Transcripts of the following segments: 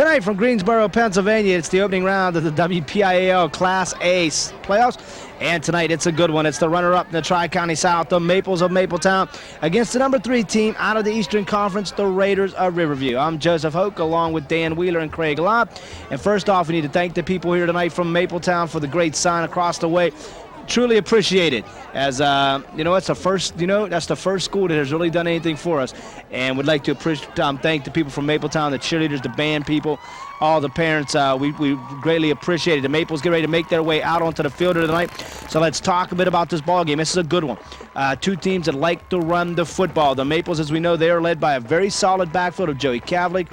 Tonight from Greensboro, Pennsylvania, it's the opening round of the WPIAL Class A playoffs. And tonight, it's a good one. It's the runner-up in the Tri-County South, the Maples of Mapletown, against the number 3 team out of the Eastern Conference, the Raiders of Riverview. I'm Joseph Hoke, along with Dan Wheeler and Craig Lott. And first off, we need to thank the people here tonight from Mapletown for the great sign across the way. Truly appreciate it. As it's the first, that's the first school that has really done anything for us, and would like to thank the people from Mapletown, the cheerleaders, the band people, all the parents. We greatly appreciate it. The Maples get ready to make their way out onto the field tonight. So let's talk a bit about this ball game. This is a good one. Two teams that like to run the football. The Maples, as we know, they are led by a very solid backfield of Joey Kavlik,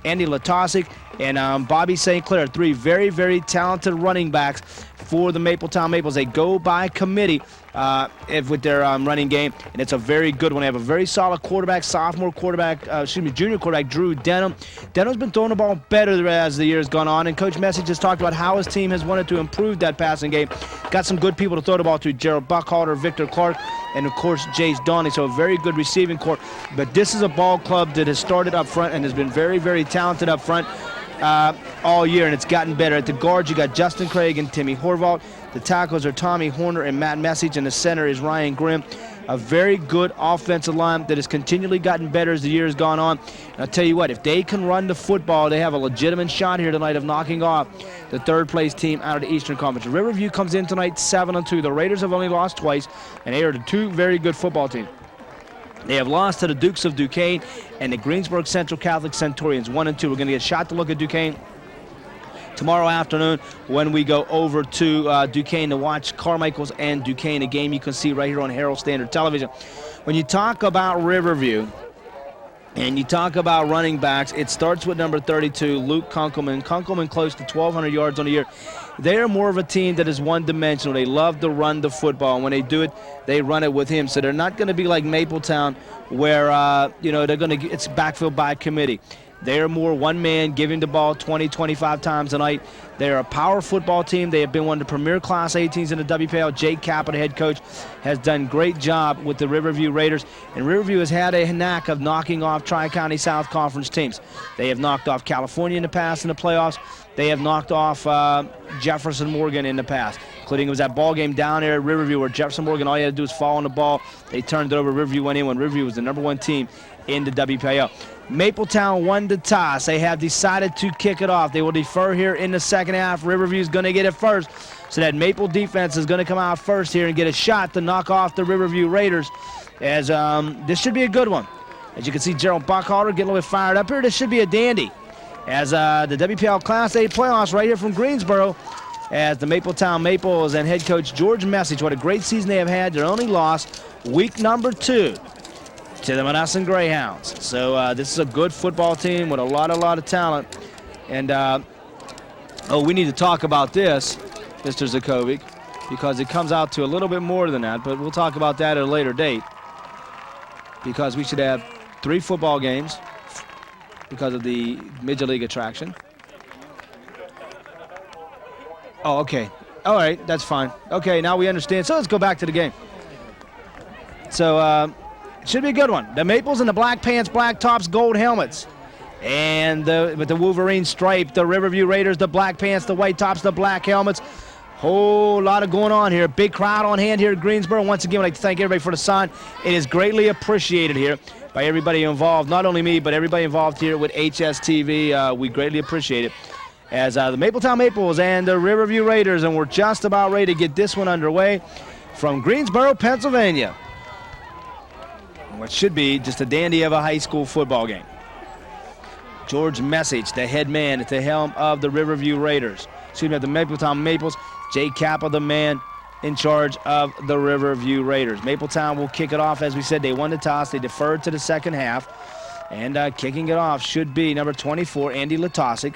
Andy Latosic, and Bobby St. Clair. 3 very, very talented running backs for the Mapletown Maples. They go by committee with their running game, and it's a very good one. They have a very solid quarterback, junior quarterback, Drew Denham. Denham's been throwing the ball better as the year has gone on, and Coach Message has talked about how his team has wanted to improve that passing game. Got some good people to throw the ball to, Gerald Buckhalter, Victor Clark, and of course Jace Donnelly, so a very good receiving corps. But this is a ball club that has started up front and has been very, very talented up front all year, and it's gotten better. At the guards, you got Justin Craig and Timmy Horvath. The tackles are Tommy Horner and Matt Message, and the center is Ryan Grimm. A very good offensive line that has continually gotten better as the year has gone on. And I'll tell you what, if they can run the football, they have a legitimate shot here tonight of knocking off the third-place team out of the Eastern Conference. Riverview comes in tonight 7-2. The Raiders have only lost twice, and they are the 2 very good football teams. They have lost to the Dukes of Duquesne and the Greensboro Central Catholic Centurions, 1-2. We're going to get a shot to look at Duquesne tomorrow afternoon when we go over to Duquesne to watch Carmichael's and Duquesne, a game you can see right here on Herald Standard Television. When you talk about Riverview and you talk about running backs, it starts with number 32, Luke Kunkelman. Kunkelman close to 1,200 yards on the year. They are more of a team that is one-dimensional. They love to run the football, and when they do it, they run it with him. So they're not going to be like Mapletown where, they're going to it's backfield by committee. They're more one man, giving the ball 20, 25 times a night. They're a power football team. They have been one of the premier Class A teams in the WPL. Jake Kappa, the head coach, has done a great job with the Riverview Raiders. And Riverview has had a knack of knocking off Tri-County South Conference teams. They have knocked off California in the past in the playoffs. They have knocked off Jefferson Morgan in the past, including it was that ball game down there at Riverview where Jefferson Morgan, all he had to do was fall on the ball. They turned it over. Riverview went in when Riverview was the number 1 team in the WPL. Mapletown won the toss. They have decided to kick it off. They will defer here in the second half. Riverview's going to get it first. So that Maple defense is going to come out first here and get a shot to knock off the Riverview Raiders. As this should be a good one. As you can see, Gerald Buckhalter getting a little bit fired up here. This should be a dandy. As the WPL Class A playoffs right here from Greensboro, as the Mapletown Maples and head coach George Message, what a great season they have had. Their only loss, week number 2. To the Monessen Greyhounds. So this is a good football team with a lot of talent. And, we need to talk about this, Mr. Zakovic, because it comes out to a little bit more than that, but we'll talk about that at a later date. Because we should have 3 football games because of the Major League attraction. Oh, okay. All right, that's fine. Okay, now we understand. So let's go back to the game. So, should be a good one. The Maples in the black pants, black tops, gold helmets. And with the Wolverine stripe, the Riverview Raiders, the black pants, the white tops, the black helmets. Whole lot of going on here. Big crowd on hand here at Greensboro. Once again, I'd like to thank everybody for the sign. It is greatly appreciated here by everybody involved. Not only me, but everybody involved here with HSTV. We greatly appreciate it. As the Mapletown Maples and the Riverview Raiders, and we're just about ready to get this one underway from Greensboro, Pennsylvania. What should be just a dandy of a high school football game. George Message, the head man at the helm of the Riverview Raiders. Excuse me, the Mapletown Maples. Jay Kappa, the man in charge of the Riverview Raiders. Mapletown will kick it off. As we said, they won the toss. They deferred to the second half. And kicking it off should be number 24, Andy Latosic.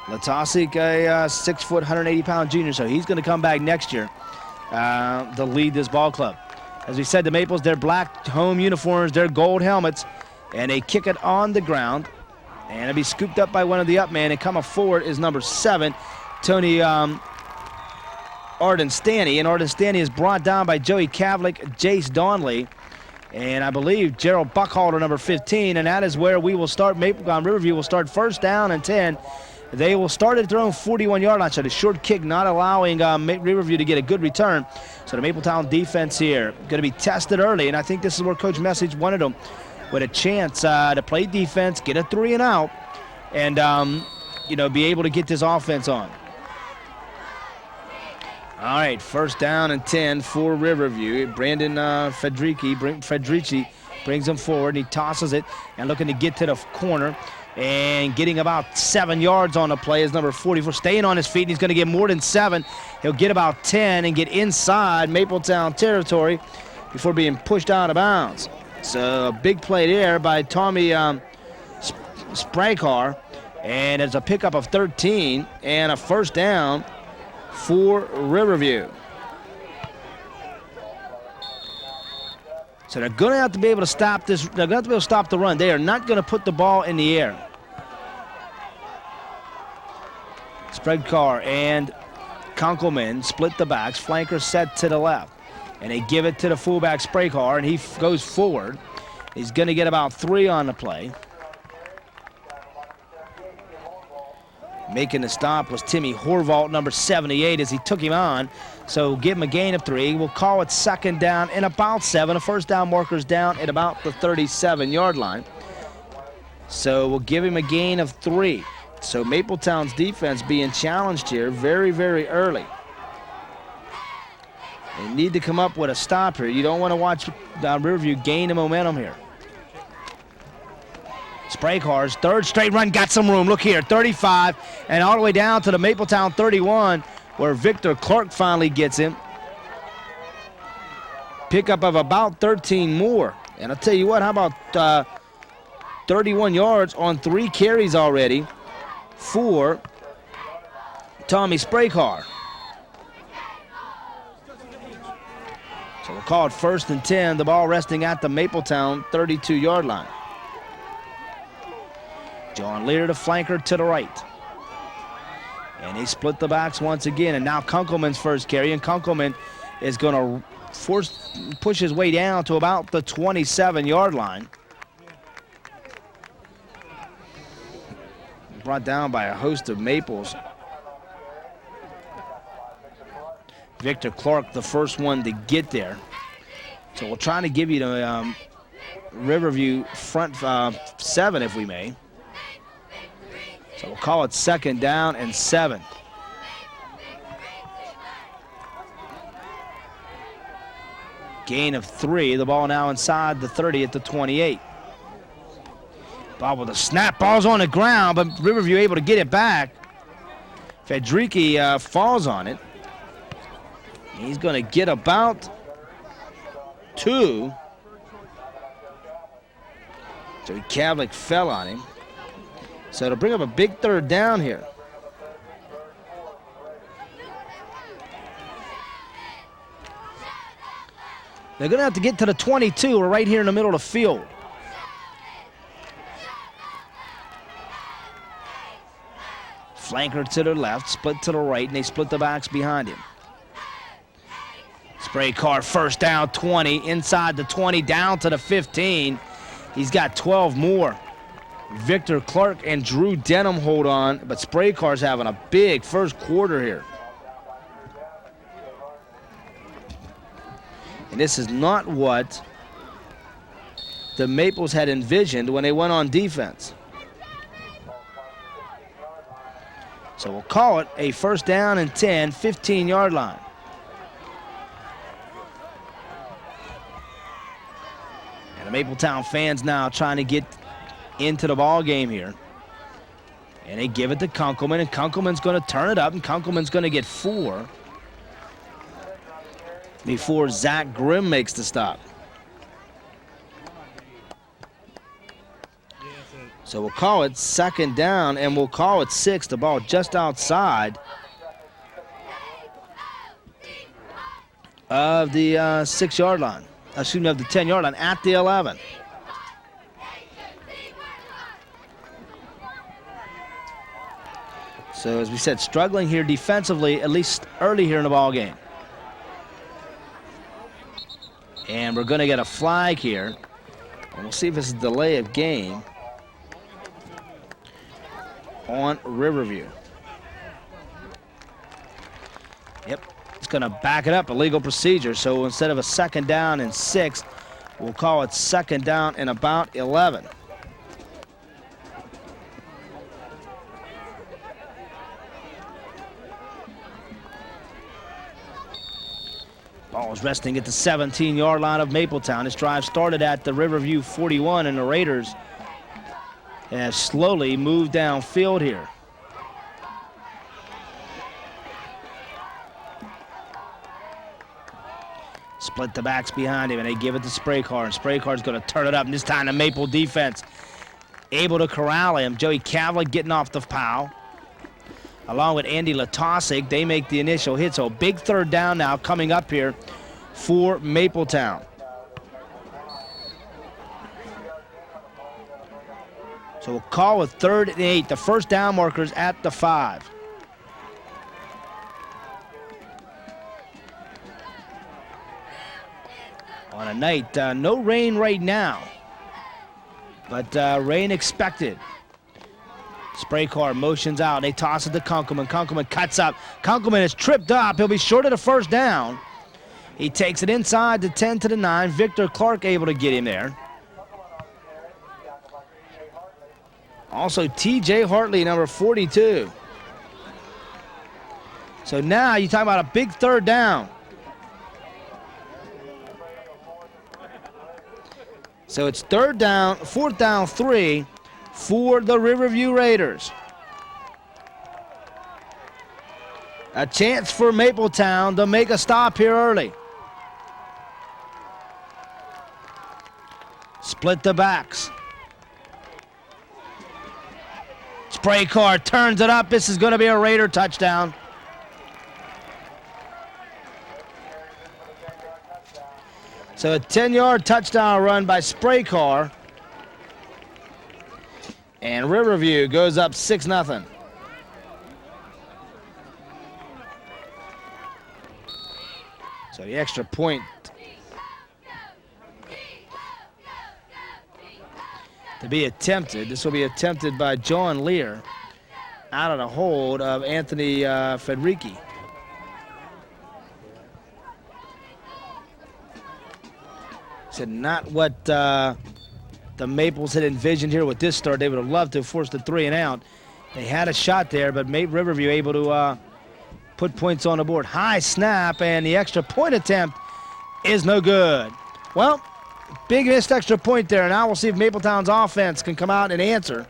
Latosic, a 6-foot, 180-pound junior, so he's going to come back next year to lead this ball club. As we said, the Maples, their black home uniforms, their gold helmets, and they kick it on the ground. And it'll be scooped up by one of the up men, and coming forward is number 7, Tony Arden Stanley. And Arden Stanley is brought down by Joey Kavlik, Jace Donnelly, And I believe Gerald Buckhalter, number 15, and that is where we will start. Riverview will start first down and 10. They will start at their own 41-yard line. So the short kick not allowing Riverview to get a good return. So the Mapletown defense here going to be tested early, and I think this is where Coach Message wanted them, with a chance to play defense, get a 3 and out, and be able to get this offense on. All right, first down and 10 for Riverview. Brandon Federici brings him forward, and he tosses it and looking to get to the corner. And getting about 7 yards on the play is number 44. Staying on his feet, and he's going to get more than 7. He'll get about 10 and get inside Mapletown territory before being pushed out of bounds. So a big play there by Tommy Spraycar. And it's a pickup of 13 and a first down for Riverview. So they're going to have to be able to stop this. They're going to have to be able to stop the run. They are not going to put the ball in the air. Spraycar and Kunkelman split the backs. Flanker set to the left. And they give it to the fullback Spraycar, and he goes forward. He's going to get about 3 on the play. Making the stop was Timmy Horvath, number 78, as he took him on. So give him a gain of 3. We'll call it second down and about 7. A first down marker's down at about the 37-yard line. So we'll give him a gain of 3. So Mapletown's defense being challenged here very, very early. They need to come up with a stop here. You don't want to watch Riverview gain the momentum here. Spraycar's third straight run got some room. Look here, 35, and all the way down to the Mapletown 31, where Victor Clark finally gets him. Pickup of about 13 more. And I'll tell you what, how about 31 yards on 3 carries already for Tommy Spraycar. So we'll call it first and 10, the ball resting at the Mapletown 32-yard line. John Lear, the flanker, to the right. And they split the backs once again. And now Kunkelman's first carry. And Kunkelman is going to push his way down to about the 27-yard line. Brought down by a host of Maples. Victor Clark, the first one to get there. So we'll try to give you the Riverview front 7, if we may. So we'll call it second down and 7. Gain of 3. The ball now inside the 30 at the 28. Ball with a snap. Ball's on the ground, but Riverview able to get it back. Federici falls on it. He's going to get about 2. So Kavlik fell on him. So it'll bring up a big third down here. They're going to have to get to the 22. We're right here in the middle of the field. Flanker to the left, split to the right, and they split the backs behind him. Spraycar first down, 20, inside the 20, down to the 15. He's got 12 more. Victor Clark and Drew Denham hold on, but Spraycar's having a big first quarter here. And this is not what the Maples had envisioned when they went on defense. So we'll call it a first down and 10, 15-yard line. And the Mapletown fans now trying to get into the ball game here. And they give it to Kunkelman, and Kunkelman's going to turn it up, and Kunkelman's going to get 4 before Zach Grimm makes the stop. So we'll call it second down, and we'll call it 6. The ball just outside of the 6-yard line. Excuse me, of the 10-yard line at the 11. So as we said, struggling here defensively, at least early here in the ball game. And we're going to get a flag here. And we'll see if it's a delay of game on Riverview. Yep, it's going to back it up, illegal procedure. So instead of a second down and 6, we'll call it second down and about 11. Ball is resting at the 17-yard line of Mapletown. This drive started at the Riverview 41, and the Raiders have slowly moved downfield here. Split the backs behind him, and they give it to Spraycar, and Spraycar's going to turn it up, and this time the Maple defense able to corral him. Joey Cavlick getting off the foul. Along with Andy Latosic, they make the initial hit. So big third down now coming up here for Mapletown. So we'll call it 3rd and 8. The first down markers at the 5. On a night, no rain right now, but rain expected. Spraycar motions out. They toss it to Kunkelman. Kunkelman cuts up. Kunkelman is tripped up. He'll be short of the first down. He takes it inside the 10 to the 9. Victor Clark able to get him there. Also, T.J. Hartley, number 42. So now you talk about a big third down. So it's 4th down 3 for the Riverview Raiders. A chance for Mapletown to make a stop here early. Split the backs. Spraycar turns it up. This is going to be a Raider touchdown. So a 10-yard touchdown run by Spraycar. And Riverview goes up 6-0. So the extra point to be attempted. This will be attempted by John Lear out of the hold of Anthony Federici. Said not what the Maples had envisioned here with this start. They would have loved to have forced a 3 and out. They had a shot there, but Riverview able to put points on the board. High snap, and the extra point attempt is no good. Well, big missed extra point there. Now we'll see if Mapletown's offense can come out and answer,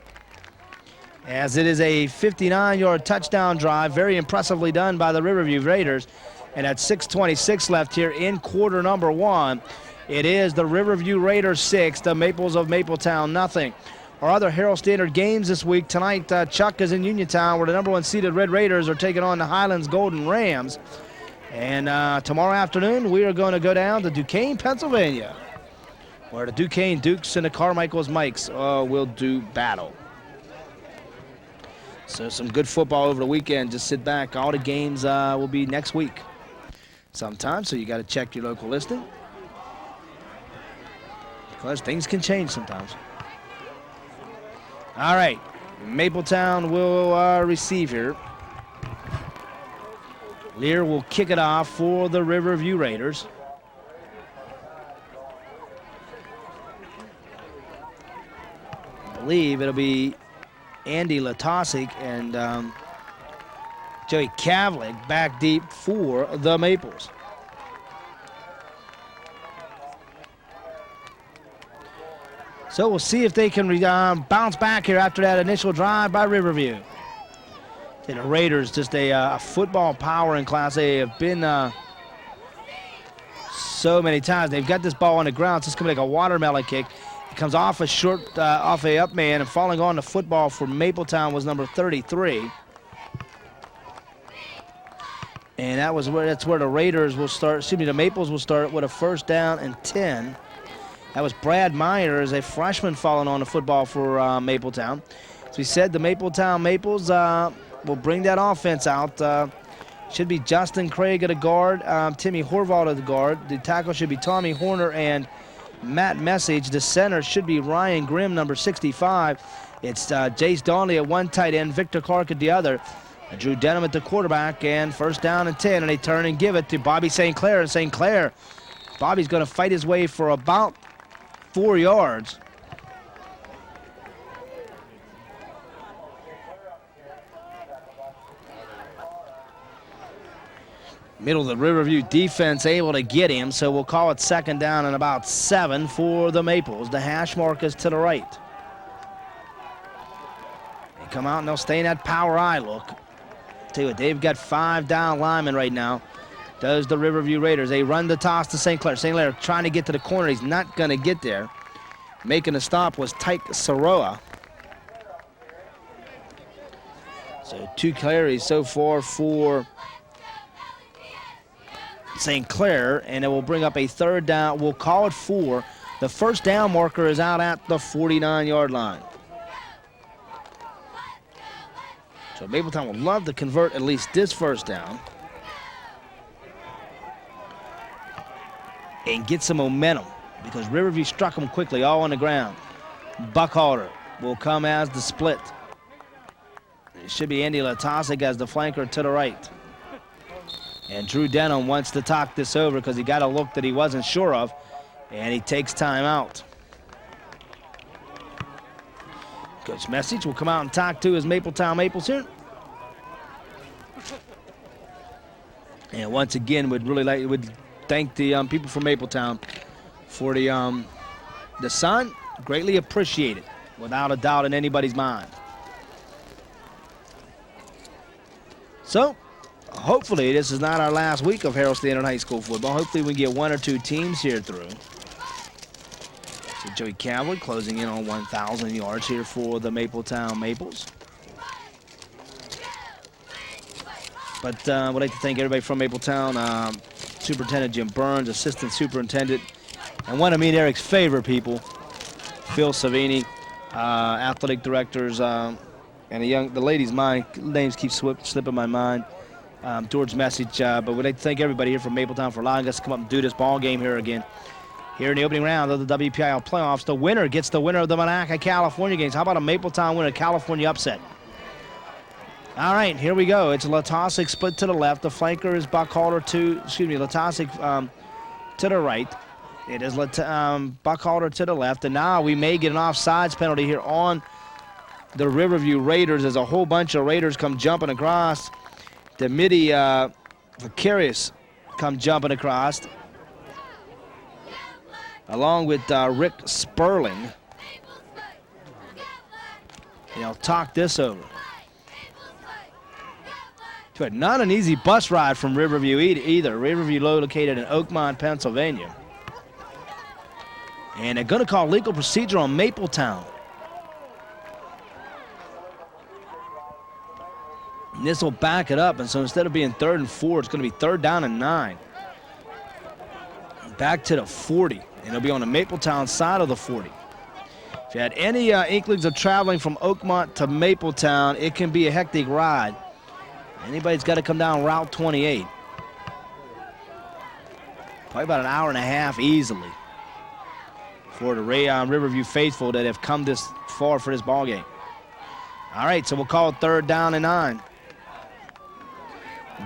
as it is a 59-yard touchdown drive, very impressively done by the Riverview Raiders. And at 6:26 left here in quarter number 1, it is the Riverview Raiders 6, the Maples of Mapletown nothing. Our other Herald Standard games this week tonight, Chuck is in Uniontown, where the number 1 seeded Red Raiders are taking on the Highlands Golden Rams. And tomorrow afternoon, we are going to go down to Duquesne, Pennsylvania, where the Duquesne Dukes and the Carmichael's Mikes will do battle. So some good football over the weekend. Just sit back. All the games will be next week sometime, so you got to check your local listing, because things can change sometimes. All right, Mapletown will receive here. Lear will kick it off for the Riverview Raiders. I believe it'll be Andy Latosic and Joey Cavlick back deep for the Maples. So we'll see if they can bounce back here after that initial drive by Riverview. The Raiders, just a football power in Class A, have been so many times. They've got this ball on the ground, so it's going to be like a watermelon kick. It comes off a short, off a up man, and falling on the football for Mapletown was number 33. And that's where the Raiders will start. Excuse me, the Maples will start with a 1st down and 10. That was Brad Myers, a freshman, falling on the football for Mapletown. As we said, the Mapletown Maples will bring that offense out should be Justin Craig at a guard, Timmy Horvath at the guard. The tackle should be Tommy Horner and Matt Message. The center should be Ryan Grimm, number 65. It's Jace Donnelly at one tight end, Victor Clark at the other. Drew Denham at the quarterback, and first down and 10, and they turn and give it to Bobby St. Clair. And St. Clair, Bobby's going to fight his way for about 4 yards. Middle of the Riverview defense able to get him, so we'll call it second down and about 7 for the Maples. The hash mark is to the right. They come out and they'll stay in that power eye look. Tell you what, they've got 5 down linemen right now. Does the Riverview Raiders. They run the toss to St. Clair. St. Clair trying to get to the corner. He's not going to get there. Making the stop was Tyke Saroa. So 2 carries so far for St. Clair, and it will bring up a third down. We'll call it 4. The first down marker is out at the 49-yard line. So Mapletown would love to convert at least this first down and get some momentum, because Riverview struck them quickly, all on the ground. Buckhalter will come as the split. It should be Andy Latosic as the flanker to the right. And Drew Denham wants to talk this over because he got a look that he wasn't sure of, and he takes time out. Coach Message will come out and talk to his Mapletown Maples here. And once again, would thank the people from Mapletown for the sun. Greatly appreciated, without a doubt in anybody's mind. So, hopefully this is not our last week of Harold Standard High School football. Hopefully we get 1 or 2 teams here through. So Joey Coward closing in on 1,000 yards here for the Mapletown Maples. But I would like to thank everybody from Mapletown, Superintendent Jim Burns, Assistant Superintendent, and one of me and Eric's favorite people, Phil Savini, athletic directors, and the ladies' names keep slipping my mind. George Message, but we'd like to thank everybody here from Mapletown for allowing us to come up and do this ball game here again. Here in the opening round of the WPIL playoffs, the winner gets the winner of the Monaca, California games. How about a Mapletown winner, California upset? All right, here we go. It's Latosic split to the left. The flanker is Buckhalter Latosic to the right. It is Buckhalter to the left, and now we may get an offsides penalty here on the Riverview Raiders as a whole bunch of Raiders come jumping across. The Midi Vicarious come jumping across, along with Rick Sperling. And I'll talk this over. But not an easy bus ride from Riverview either. Riverview located in Oakmont, Pennsylvania. And they're going to call legal procedure on Mapletown. And this will back it up, and so instead of being 3rd and 4, it's going to be 3rd down and 9. Back to the 40, and it'll be on the Mapletown side of the 40. If you had any inklings of traveling from Oakmont to Mapletown, it can be a hectic ride. Anybody's got to come down Route 28. Probably about an hour and a half easily for the Riverview faithful that have come this far for this ball game. All right, so we'll call it 3rd down and 9.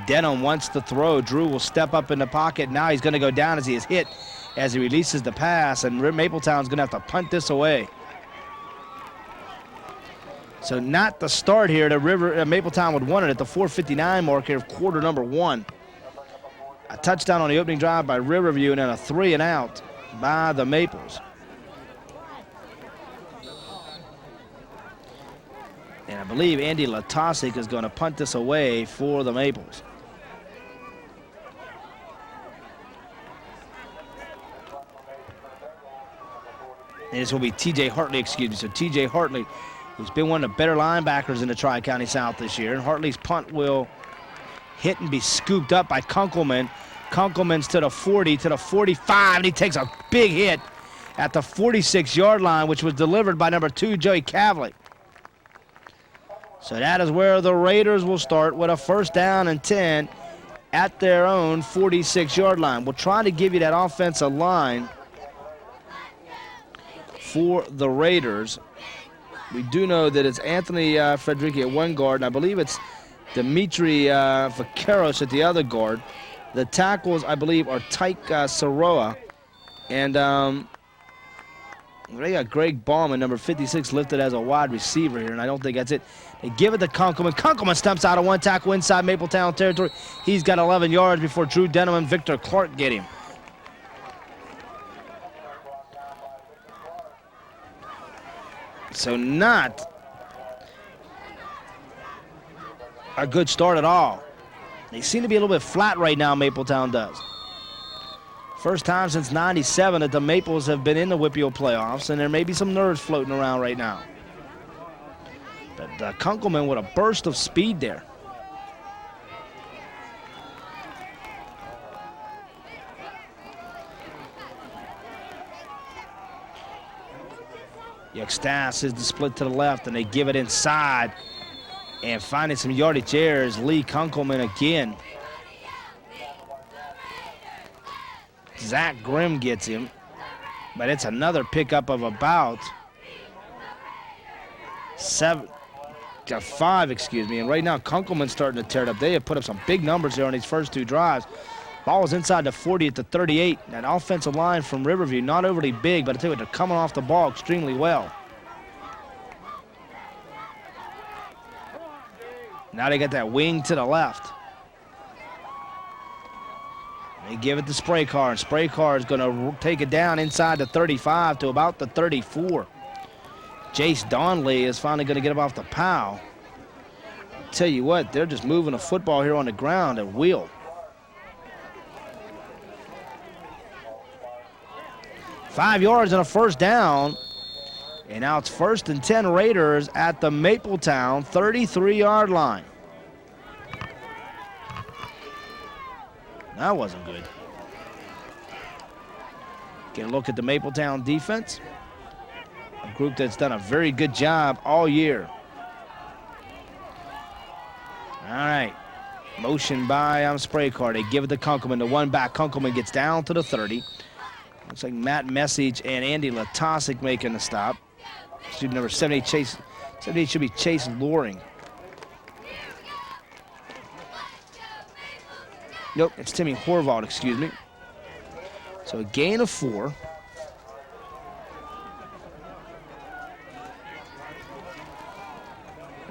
Denham wants to throw. Drew will step up in the pocket. Now he's going to go down as he is hit as he releases the pass, and Mapletown's going to have to punt this away. So not the start here. Mapletown would want it at the 4:59 mark here of quarter number 1. A touchdown on the opening drive by Riverview, and then a 3 and out by the Maples. And I believe Andy Latosic is going to punt this away for the Maples. And this will be T.J. Hartley, excuse me. So T.J. Hartley, who's been one of the better linebackers in the Tri-County South this year. And Hartley's punt will hit and be scooped up by Kunkelman. Kunkelman's to the 40, to the 45, and he takes a big hit at the 46-yard line, which was delivered by number 2, Joey Cavley. So that is where the Raiders will start with a 1st down and 10 at their own 46-yard line. We'll try to give you that offensive line for the Raiders. We do know that it's Anthony Frederici at one guard, and I believe it's Dimitri Vaqueros at the other guard. The tackles, I believe, are Tyke Soroa, and they got Greg Ballman, number 56, listed as a wide receiver here, and I don't think that's it. They give it to Kunkelman. Kunkelman stumps out of one tackle inside Mapletown territory. He's got 11 yards before Drew Denham and Victor Clark get him. So not a good start at all. They seem to be a little bit flat right now, Mapletown does. First time since '97 that the Maples have been in the WPIAL playoffs, and there may be some nerves floating around right now. But Kunkelman with a burst of speed there. Yuckstas is the split to the left, and they give it inside. And finding some yardage there is Lee Kunkelman again. Zach Grimm gets him, but it's another pickup of about 5, excuse me. And right now, Kunkelman's starting to tear it up. They have put up some big numbers there on these first two drives. Ball was inside the 40 at the 38. That offensive line from Riverview, not overly big, but I tell you what, they're coming off the ball extremely well. Now they got that wing to the left. They give it to Spray Car, and Spray Car is going to take it down inside the 35 to about the 34. Jace Donley is finally going to get up off the pile. I'll tell you what, they're just moving the football here on the ground at will. Five yards and a first down. And now it's 1st and 10 Raiders at the Mapletown 33-yard line. That wasn't good. Get a look at the Mapletown defense. A group that's done a very good job all year. All right. Motion by Spray Car. They give it to Kunkelman. The one back. Kunkelman gets down to the 30. Looks like Matt Message and Andy Latosic making the stop. Student number 78, Chase. 78 should be Chase Loring. Nope, it's Timmy Horvath, excuse me. So a gain of 4.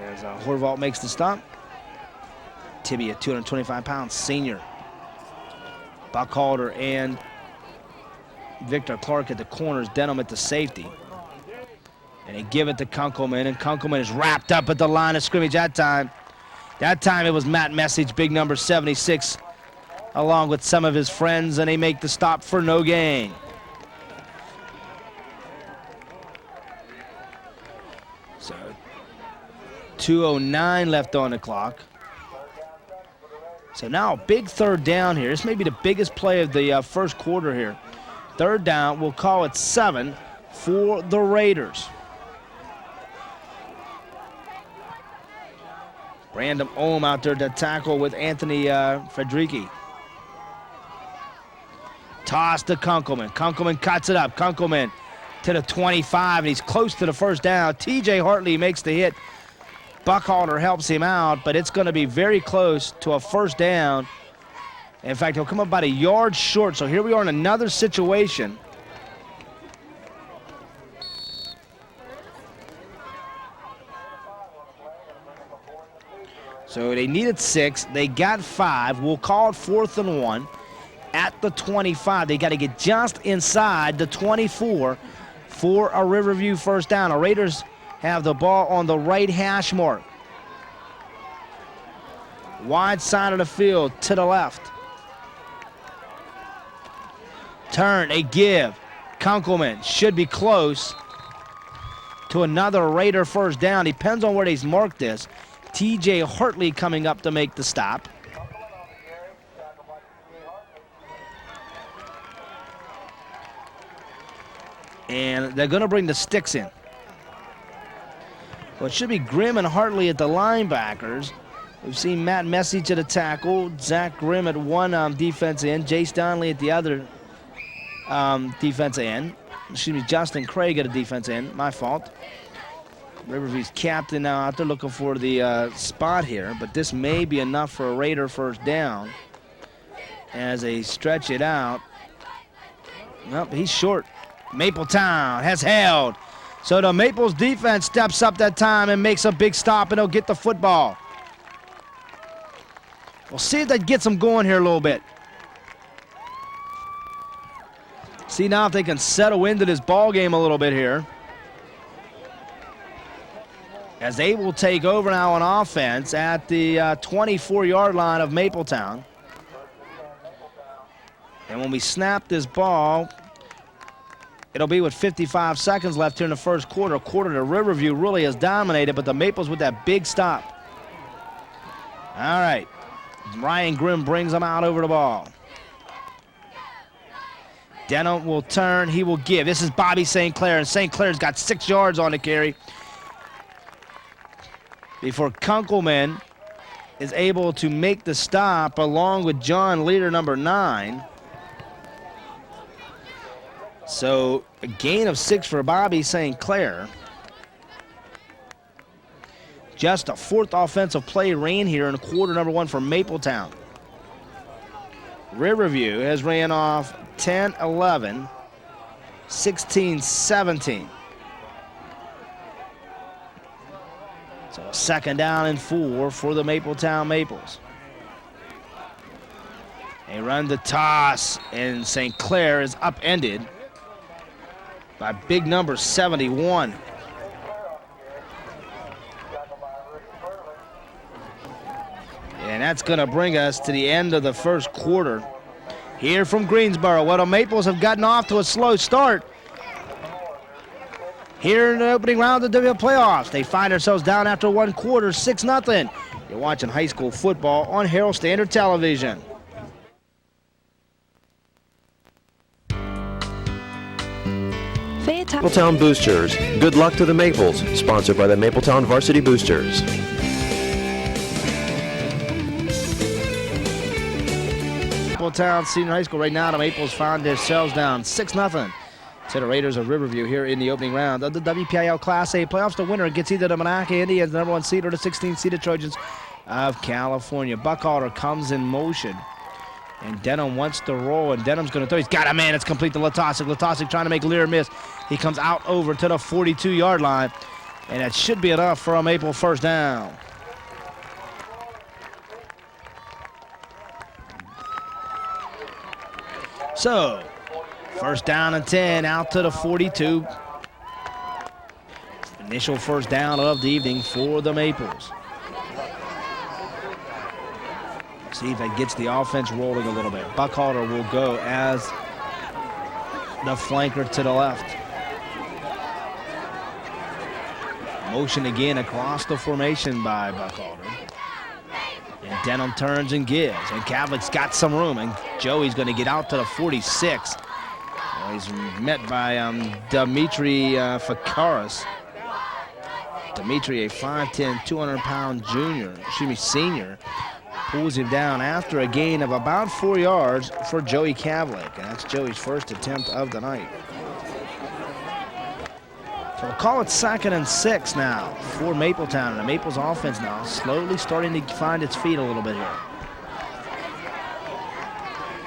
As Horvath makes the stop. Timmy, a 225-pound senior. Buckhalter and Victor Clark at the corners, Denham at the safety. And they give it to Kunkelman, and Kunkelman is wrapped up at the line of scrimmage that time. That time it was Matt Message, big number 76, along with some of his friends, and they make the stop for no gain. So 2:09 left on the clock. So now a big third down here. This may be the biggest play of the first quarter here. Third down, we'll call it 7 for the Raiders. Brandon Ohm out there to tackle with Anthony Frederici. Toss to Kunkelman. Kunkelman cuts it up. Kunkelman to the 25, and he's close to the first down. TJ Hartley makes the hit. Buckhalter helps him out, but it's going to be very close to a first down. In fact, he'll come up about a yard short. So here we are in another situation. So they needed 6. They got 5. We'll call it 4th and 1 at the 25. They got to get just inside the 24 for a Riverview first down. The Raiders have the ball on the right hash mark. Wide side of the field to the left. Turn, they give. Kunkelman should be close to another Raider first down. Depends on where he's marked this. TJ Hartley coming up to make the stop. And they're going to bring the sticks in. Well, it should be Grimm and Hartley at the linebackers. We've seen Matt Message at a tackle, Zach Grimm at one defense end, Jace Donnelly at the other defense end. Excuse me, Justin Craig at a defense end. My fault. Riverview's captain now out there looking for the spot here, but this may be enough for a Raider first down as they stretch it out. Nope, he's short. Mapletown has held. So the Maples defense steps up that time and makes a big stop, and they'll get the football. We'll see if that gets them going here a little bit. See now if they can settle into this ball game a little bit here, as they will take over now on offense at the 24-yard line of Mapletown. And when we snap this ball, it'll be with 55 seconds left here in the first quarter. A quarter to Riverview really has dominated, but the Maples with that big stop. All right. Ryan Grimm brings them out over the ball. Denham will turn. He will give. This is Bobby St. Clair, and St. Clair's got 6 yards on the carry before Kunkelman is able to make the stop along with John Leader, number 9. So a gain of 6 for Bobby St. Clair. Just a 4th offensive play ran here in quarter number 1 for Mapletown. Riverview has ran off 10-11, 16-17. So a 2nd down and 4 for the Mapletown Maples. They run the toss, and St. Clair is upended by big number 71. And that's going to bring us to the end of the first quarter here from Greensboro. Well, the Maples have gotten off to a slow start here in the opening round of the WPIAL playoffs. They find themselves down after 1 quarter, 6-0. You're watching high school football on Herald Standard Television. Mapletown Boosters. Good luck to the Maples. Sponsored by the Mapletown Varsity Boosters. Mapletown Senior High School right now. The Maples found themselves down 6-0 to the Raiders of Riverview here in the opening round of the WPIAL Class A playoffs. The winner gets either the Monaca Indians, the number 1 seed, or the 16th-seeded Trojans of California. Buckhalter comes in motion, and Denham wants to roll, and Denham's going to throw. He's got a man. It's complete to Latosic. Latosic trying to make Lear miss. He comes out over to the 42-yard line, and that should be enough for a Maple first down. So, first down and 10 out to the 42. Initial first down of the evening for the Maples. See if that gets the offense rolling a little bit. Buckhalter will go as the flanker to the left. Motion again across the formation by Buckhalter. And Denham turns and gives. And Cavlick's got some room. And Joey's going to get out to the 46. Well, he's met by Dimitri Fakaris. Dimitri, a 5'10", 200-pound senior, pulls him down after a gain of about 4 yards for Joey Cavlick. And that's Joey's first attempt of the night. So we'll call it 2nd and 6 now for Mapletown. And the Maples offense now slowly starting to find its feet a little bit here.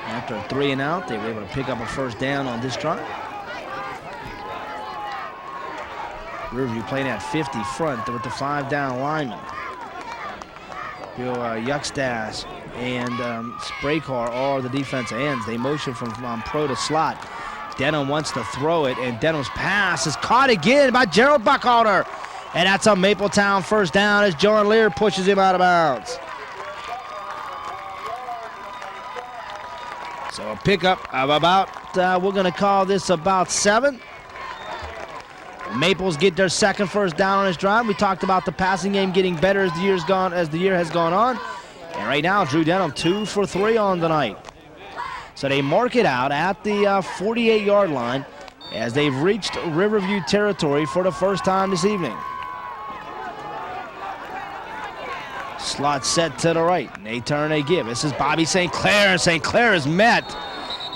After a 3 and out, they were able to pick up a first down on this drive. Riverview playing at 50 front with the 5-down linemen. Bill Yuckstash and Spraycar are the defensive ends. They motion from pro to slot. Denham wants to throw it, and Denham's pass is caught again by Gerald Buckhalter. And that's a Mapletown first down as John Lear pushes him out of bounds. So a pickup of about, we're going to call this about 7. Maples get their second first down on this drive. We talked about the passing game getting better as the year has gone on. And right now, Drew Denham 2 for 3 on the night. So they mark it out at the 48-yard line as they've reached Riverview territory for the first time this evening. Slot set to the right, and they turn, they give. This is Bobby St. Clair, and St. Clair is met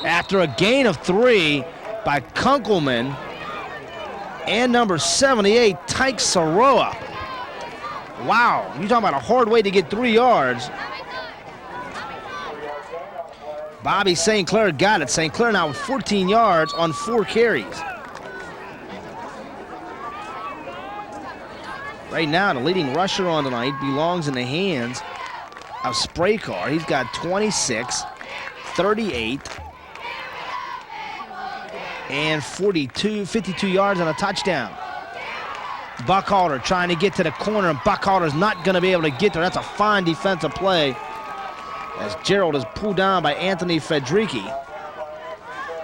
after a gain of 3 by Kunkelman and number 78, Tyke Saroa. Wow, you're talking about a hard way to get 3 yards. Bobby St. Clair got it. St. Clair now with 14 yards on 4 carries. Right now, the leading rusher on tonight belongs in the hands of Spraycar. He's got 26, 38, and 52 yards and a touchdown. Buckhalter trying to get to the corner, and Buckhalter's not going to be able to get there. That's a fine defensive play as Gerald is pulled down by Anthony Federici.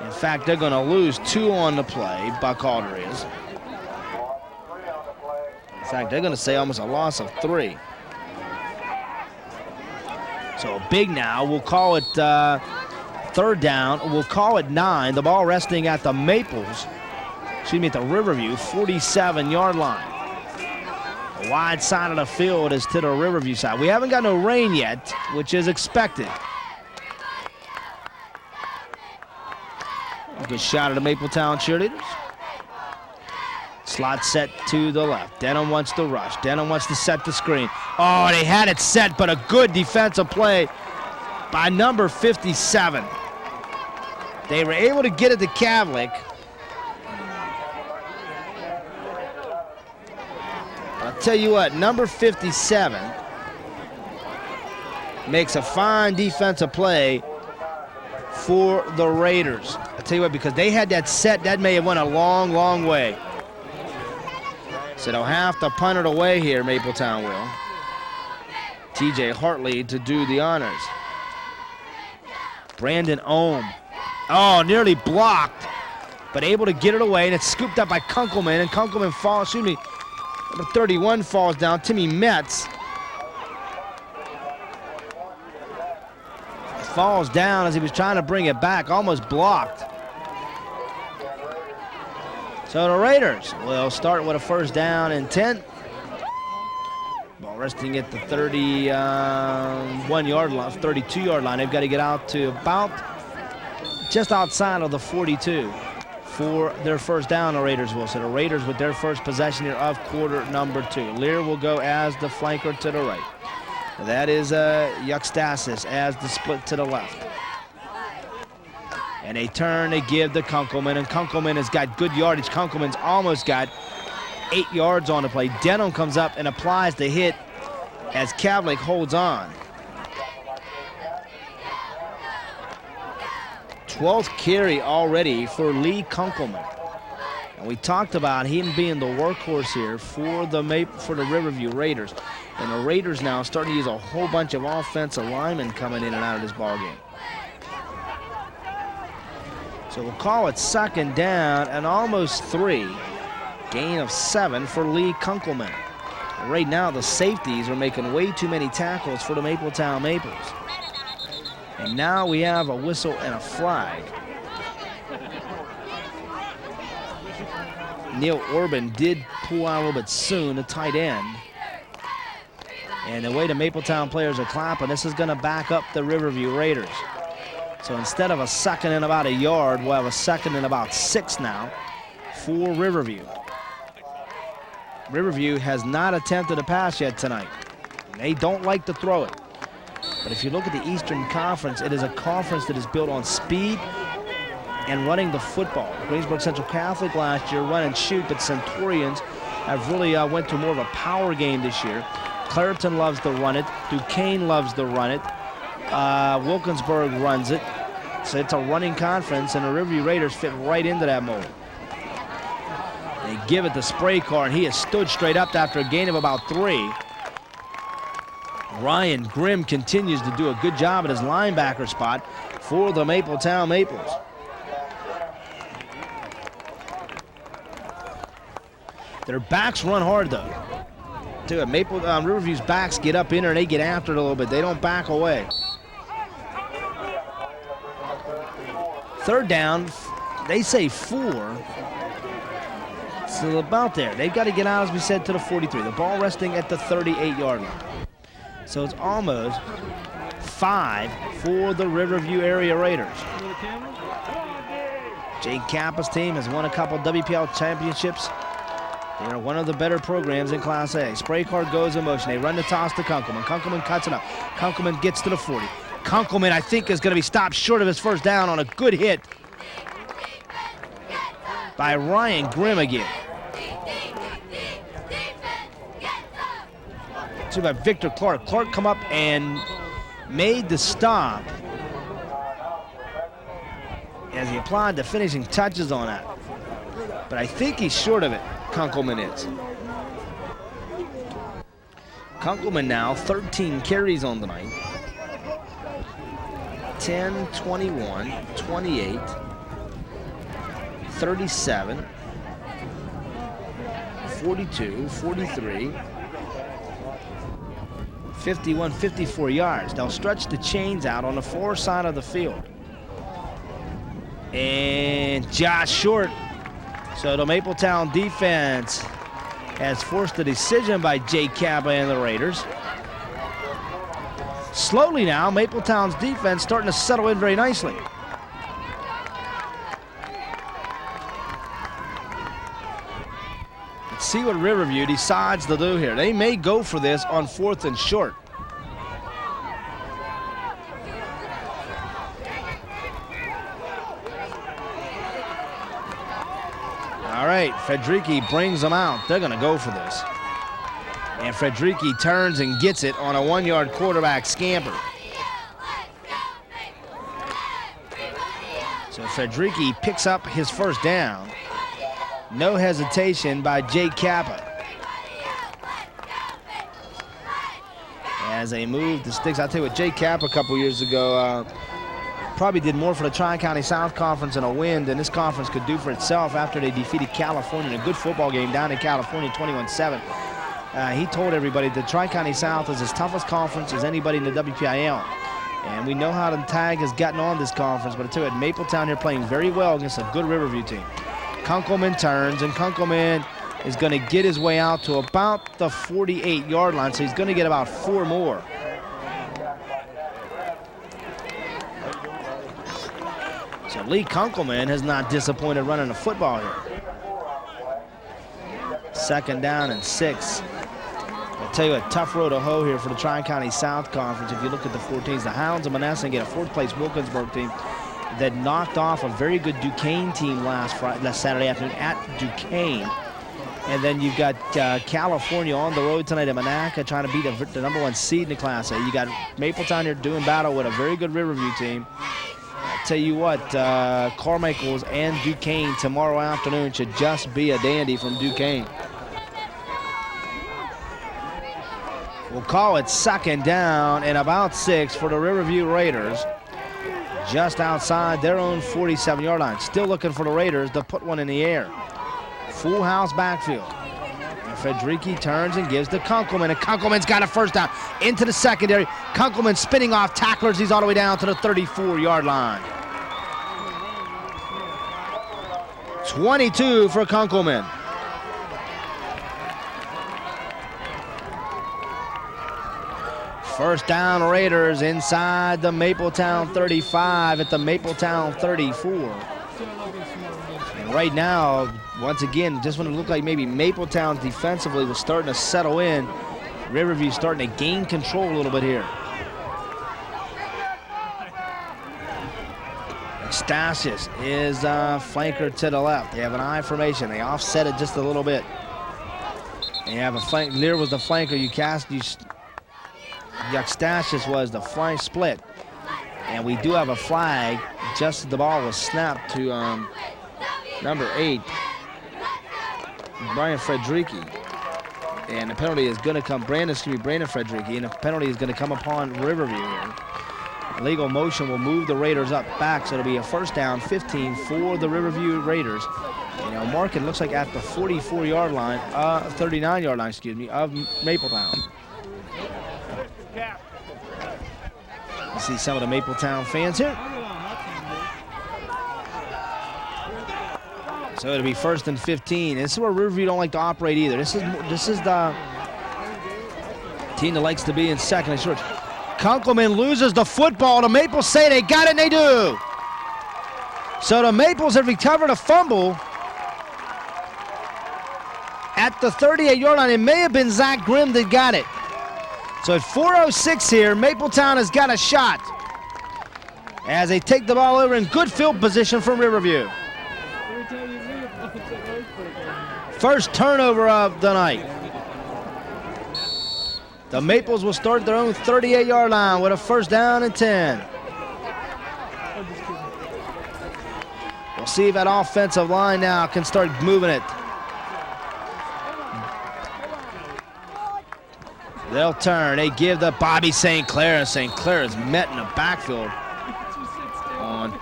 In fact, they're going to lose 2 on the play, Buckhalter is. In fact, they're going to say almost a loss of 3. So big now. We'll call it third down. We'll call it 9. The ball resting at the Maples. Excuse me, at the Riverview 47-yard line. The wide side of the field is to the Riverview side. We haven't got no rain yet, which is expected. Good shot of the Mapletown cheerleaders. Slot set to the left. Denham wants to rush. Denham wants to set the screen. Oh, they had it set, but a good defensive play by number 57. They were able to get it to Kavlik. I'll tell you what, number 57 makes a fine defensive play for the Raiders. I'll tell you what, because they had that set, that may have went a long, long way. So they'll have to punt it away here, Mapletown will. TJ Hartley to do the honors. Brandon Ohm. Oh, nearly blocked, but able to get it away, and it's scooped up by Kunkelman, and Kunkelman falls, excuse me, number 31 falls down, Timmy Metz. Falls down as he was trying to bring it back, almost blocked. So the Raiders will start with a first down and 10. Ball resting at the 31-yard line, 32-yard line. They've got to get out to about just outside of the 42 for their first down, the Raiders will. So the Raiders with their first possession here of quarter number 2. Lear will go as the flanker to the right. That is Yuxtasis as the split to the left. And they turn, they give to Kunkelman, and Kunkelman has got good yardage. Kunkelman's almost got 8 yards on the play. Denham comes up and applies the hit as Kavlik holds on. 12th carry already for Lee Kunkelman. And we talked about him being the workhorse here for the Riverview Raiders. And the Raiders now starting to use a whole bunch of offensive linemen coming in and out of this ballgame. So we'll call it second down and almost 3. Gain of 7 for Lee Kunkelman. And right now the safeties are making way too many tackles for the Mapletown Maples. And now we have a whistle and a flag. Neil Orban did pull out a little bit soon, the tight end. And the way the Mapletown players are clapping, this is going to back up the Riverview Raiders. So instead of a second and about a yard, we'll have a second and about 6 now for Riverview. Riverview has not attempted a pass yet tonight. They don't like to throw it. But if you look at the Eastern Conference, it is a conference that is built on speed and running the football. Greensburg Central Catholic last year run and shoot, but Centurions have really went to more of a power game this year. Clareton loves to run it. Duquesne loves to run it. Wilkinsburg runs it. So it's a running conference, and the Riverview Raiders fit right into that mold. They give it to Spraycar, and he has stood straight up after a gain of about 3. Ryan Grimm continues to do a good job at his linebacker spot for the Mapletown Maples. Their backs run hard, though. Riverview's backs get up in there and they get after it a little bit. They don't back away. Third down, they say 4. So about there. They've got to get out, as we said, to the 43. The ball resting at the 38-yard line. So it's almost 5 for the Riverview area Raiders. Jake Kappa's team has won a couple WPL championships. They are one of the better programs in Class A. Spray card goes in motion. They run the toss to Kunkelman. Kunkelman cuts it up. Kunkelman gets to the 40. Kunkelman, I think, is going to be stopped short of his first down on a good hit by Ryan Grimm again. See by Victor Clark. Clark come up and made the stop as he applied the finishing touches on that. But I think he's short of it, Kunkelman is. Kunkelman now 13 carries on the night. 10, 21, 28, 37, 42, 43, 51, 54 yards. They'll stretch the chains out on the far side of the field. And Josh short. So the Mapletown defense has forced a decision by Jake Kappa and the Raiders. Slowly now, Mapletown's defense starting to settle in very nicely. Let's see what Riverview decides to do here. They may go for this on 4th and short. All right, Federici brings them out. They're going to go for this. And Federici turns and gets it on a 1-yard quarterback scamper. So Federici picks up his first down. No hesitation by Jake Kappa. As they move the sticks, I'll tell you what, Jake Kappa a couple years ago probably did more for the Tri-County South Conference in a win than this conference could do for itself after they defeated California in a good football game down in California, 21-7. He told everybody the Tri-County South is as toughest conference as anybody in the WPIL. And we know how the tag has gotten on this conference, but I tell you what, Mapletown here playing very well against a good Riverview team. Kunkelman turns, and Kunkelman is going to get his way out to about the 48-yard line, so he's going to get about 4 more. So Lee Kunkelman has not disappointed running the football here. 2nd down and 6. I'll tell you a tough road to hoe here for the Tri-County South Conference. If you look at the 4 teams, the Hounds of Manassas get a 4th-place Wilkinsburg team that knocked off a very good Duquesne team last Saturday afternoon at Duquesne. And then you've got California on the road tonight at Monaca trying to beat the number 1 seed in the Class A. You got Mapletown here doing battle with a very good Riverview team. I'll tell you what, Carmichael's and Duquesne tomorrow afternoon should just be a dandy from Duquesne. We'll call it 2nd down and about 6 for the Riverview Raiders. Just outside their own 47-yard line. Still looking for the Raiders to put one in the air. Full house backfield. And Federici turns and gives to Kunkelman, and Kunkelman's got a first down into the secondary. Kunkelman spinning off tacklers. He's all the way down to the 34-yard line. 22 for Kunkelman. First down Raiders inside the Mapletown 35 at the Mapletown 34. And right now, once again, just when it looked like maybe Mapletown defensively was starting to settle in, Riverview starting to gain control a little bit here. Stasius is flanker to the left. They have an I formation. They offset it just a little bit. They have a flank. Lear was the flanker. Stasius was the flank split. And we do have a flag just as the ball was snapped to number 8, Brian Federici. And the penalty is going to come, Brandon Federici, and the penalty is going to come upon Riverview here. Legal motion will move the Raiders up back, so it'll be a first down 15 for the Riverview Raiders. And now marking looks like at the 44-yard line, 39-yard line, excuse me, of Mapletown. You see some of the Mapletown fans here. So it'll be 1st and 15. This is where Riverview don't like to operate either. This is Team that likes to be in second. Short. Kunkelman loses the football. The Maples say they got it, and they do. So the Maples have recovered a fumble at the 38-yard line. It may have been Zach Grimm that got it. So at 4:06 here, Mapletown has got a shot as they take the ball over in good field position from Riverview. First turnover of the night. The Maples will start their own 38-yard line with a first down and 10. We'll see if that offensive line now can start moving it. They'll turn. They give the Bobby St. Clair, and St. Clair is met in the backfield on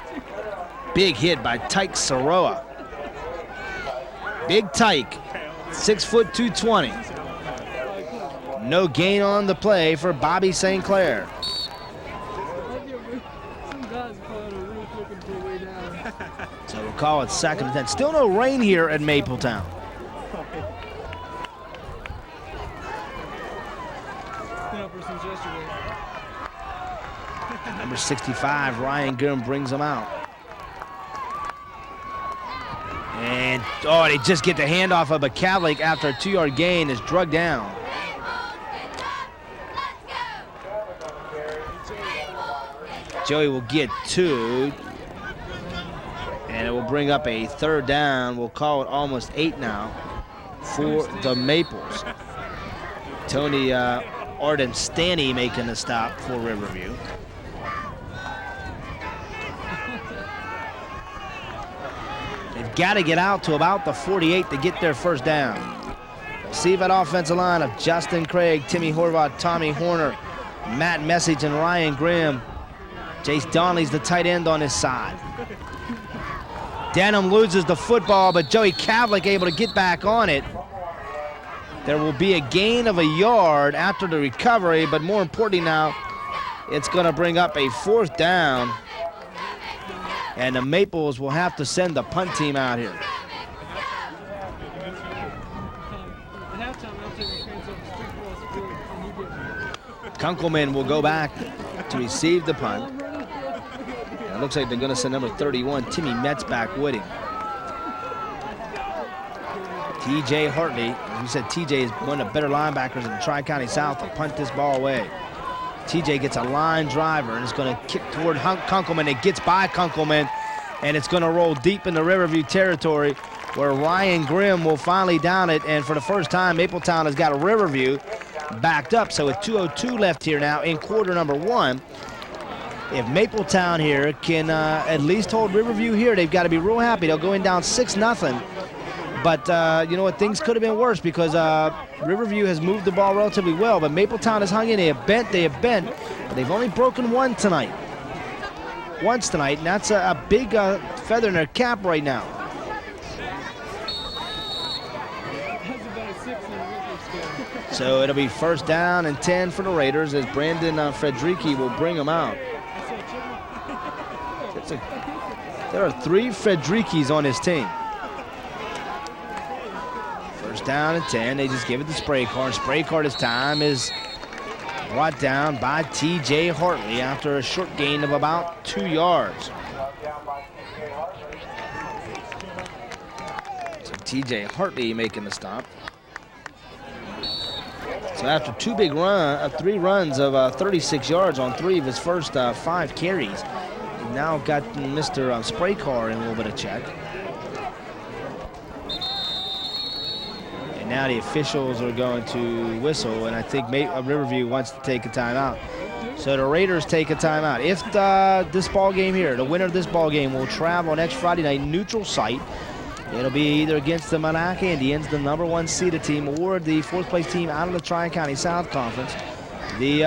big hit by Tyke Saroa. Big Tyke, 6 foot 220. No gain on the play for Bobby St. Clair. So we'll call it second and 10. Still no rain here at Mapletown. Number 65, Ryan Grimm, brings them out. And, oh, they just get the handoff of McCavlick after a 2-yard gain. Is drugged down. Joey will get 2. And it will bring up a third down. We'll call it almost 8 now for the Maples. Tony Ardenstani making the stop for Riverview. They've got to get out to about the 48 to get their first down. See that offensive line of Justin Craig, Timmy Horvath, Tommy Horner, Matt Message, and Ryan Grimm. Jace Donnelly's the tight end on his side. Denham loses the football, but Joey Kavlik able to get back on it. There will be a gain of a yard after the recovery, but more importantly now, it's going to bring up a fourth down, and the Maples will have to send the punt team out here. Kunkelman will go back to receive the punt. And it looks like they're going to send number 31, Timmy Metz, back with him. TJ Hartley, as we said, TJ is one of the better linebackers in the Tri-County South to punt this ball away. TJ gets a line driver and is going to kick toward Kunkelman. It gets by Kunkelman, and it's going to roll deep into Riverview territory where Ryan Grimm will finally down it. And for the first time, Mapletown has got a Riverview backed up. So with 2:02 left here now in quarter number 1, if Mapletown here can at least hold Riverview here, they've got to be real happy. They'll go in down 6-0. But you know what, things could have been worse because Riverview has moved the ball relatively well, but Mapletown has hung in. They have bent, but they've only broken once tonight, and that's a big feather in their cap right now. So it'll be first down and 10 for the Raiders as Brandon Fredricki will bring them out. There are 3 Fredrickis on his team. First down and 10. They just give it to Spray Card. Spray Card this time is brought down by T.J. Hartley after a short gain of about 2 yards. So T.J. Hartley making the stop. So after 3 runs of 36 yards on 3 of his first 5 carries, he's now got Mr. Spray Card in a little bit of check. Now the officials are going to whistle, and I think Riverview wants to take a timeout. So the Raiders take a timeout. If this ball game here, the winner of this ball game, will travel next Friday night neutral site, it'll be either against the Monaca Indians, the number 1 seeded team, or the 4th place team out of the Tri-County South Conference, the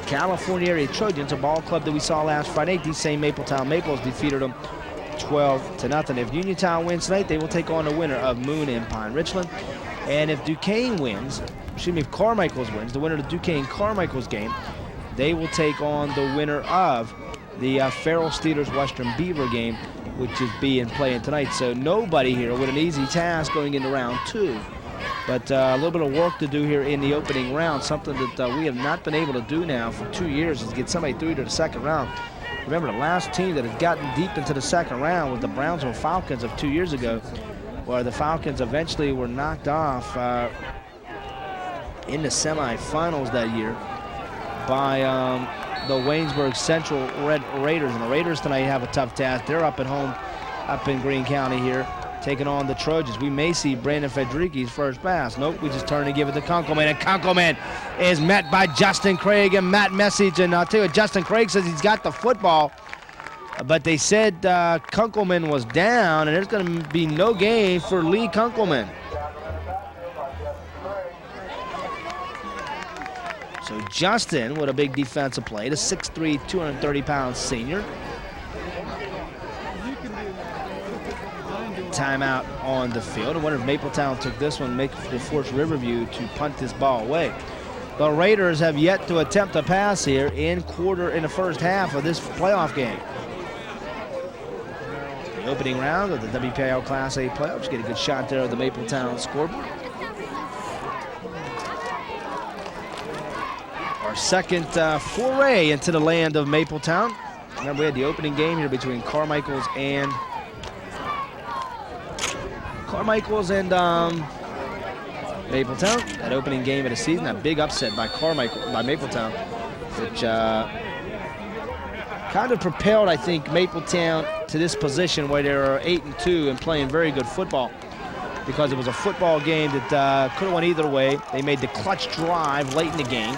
California Area Trojans, a ball club that we saw last Friday. These same Mapletown Maples defeated them 12-0. If Uniontown wins tonight, they will take on the winner of Moon and Pine Richland. And if Duquesne wins, if Carmichael's wins, the winner of the Duquesne-Carmichael's game, they will take on the winner of the Farrell Steelers-Western Beaver game, which is being played tonight. So nobody here with an easy task going into round 2 But a little bit of work to do here in the opening round, something that we have not been able to do now for 2 years, is get somebody through to the second round. Remember, the last team that had gotten deep into the second round was the Brownsville Falcons of 2 years ago, where the Falcons eventually were knocked off in the semifinals that year by the Waynesburg Central Red Raiders. And the Raiders tonight have a tough task. They're up at home, up in Greene County here, taking on the Trojans. We may see Brandon Federiki's first pass. Nope, we just turn and give it to Kunkelman, and Kunkelman is met by Justin Craig and Matt Message. And I'll tell you what, Justin Craig says he's got the football, but they said Kunkelman was down, and there's going to be no gain for Lee Kunkelman. So Justin with a big defensive play, the 6'3", 230-pound senior. Timeout on the field. I wonder if Mapletown took this one, to force Riverview to punt this ball away. The Raiders have yet to attempt a pass here in the first half of this playoff game. The opening round of the WPIL Class A playoffs. Get a good shot there of the Mapletown scoreboard. Our second foray into the land of Mapletown. Remember, we had the opening game here between Carmichael's and Mapletown. That opening game of the season, that big upset by Mapletown, which kind of propelled, I think, Mapletown to this position where they are 8-2 and playing very good football, because it was a football game that could have went either way. They made the clutch drive late in the game,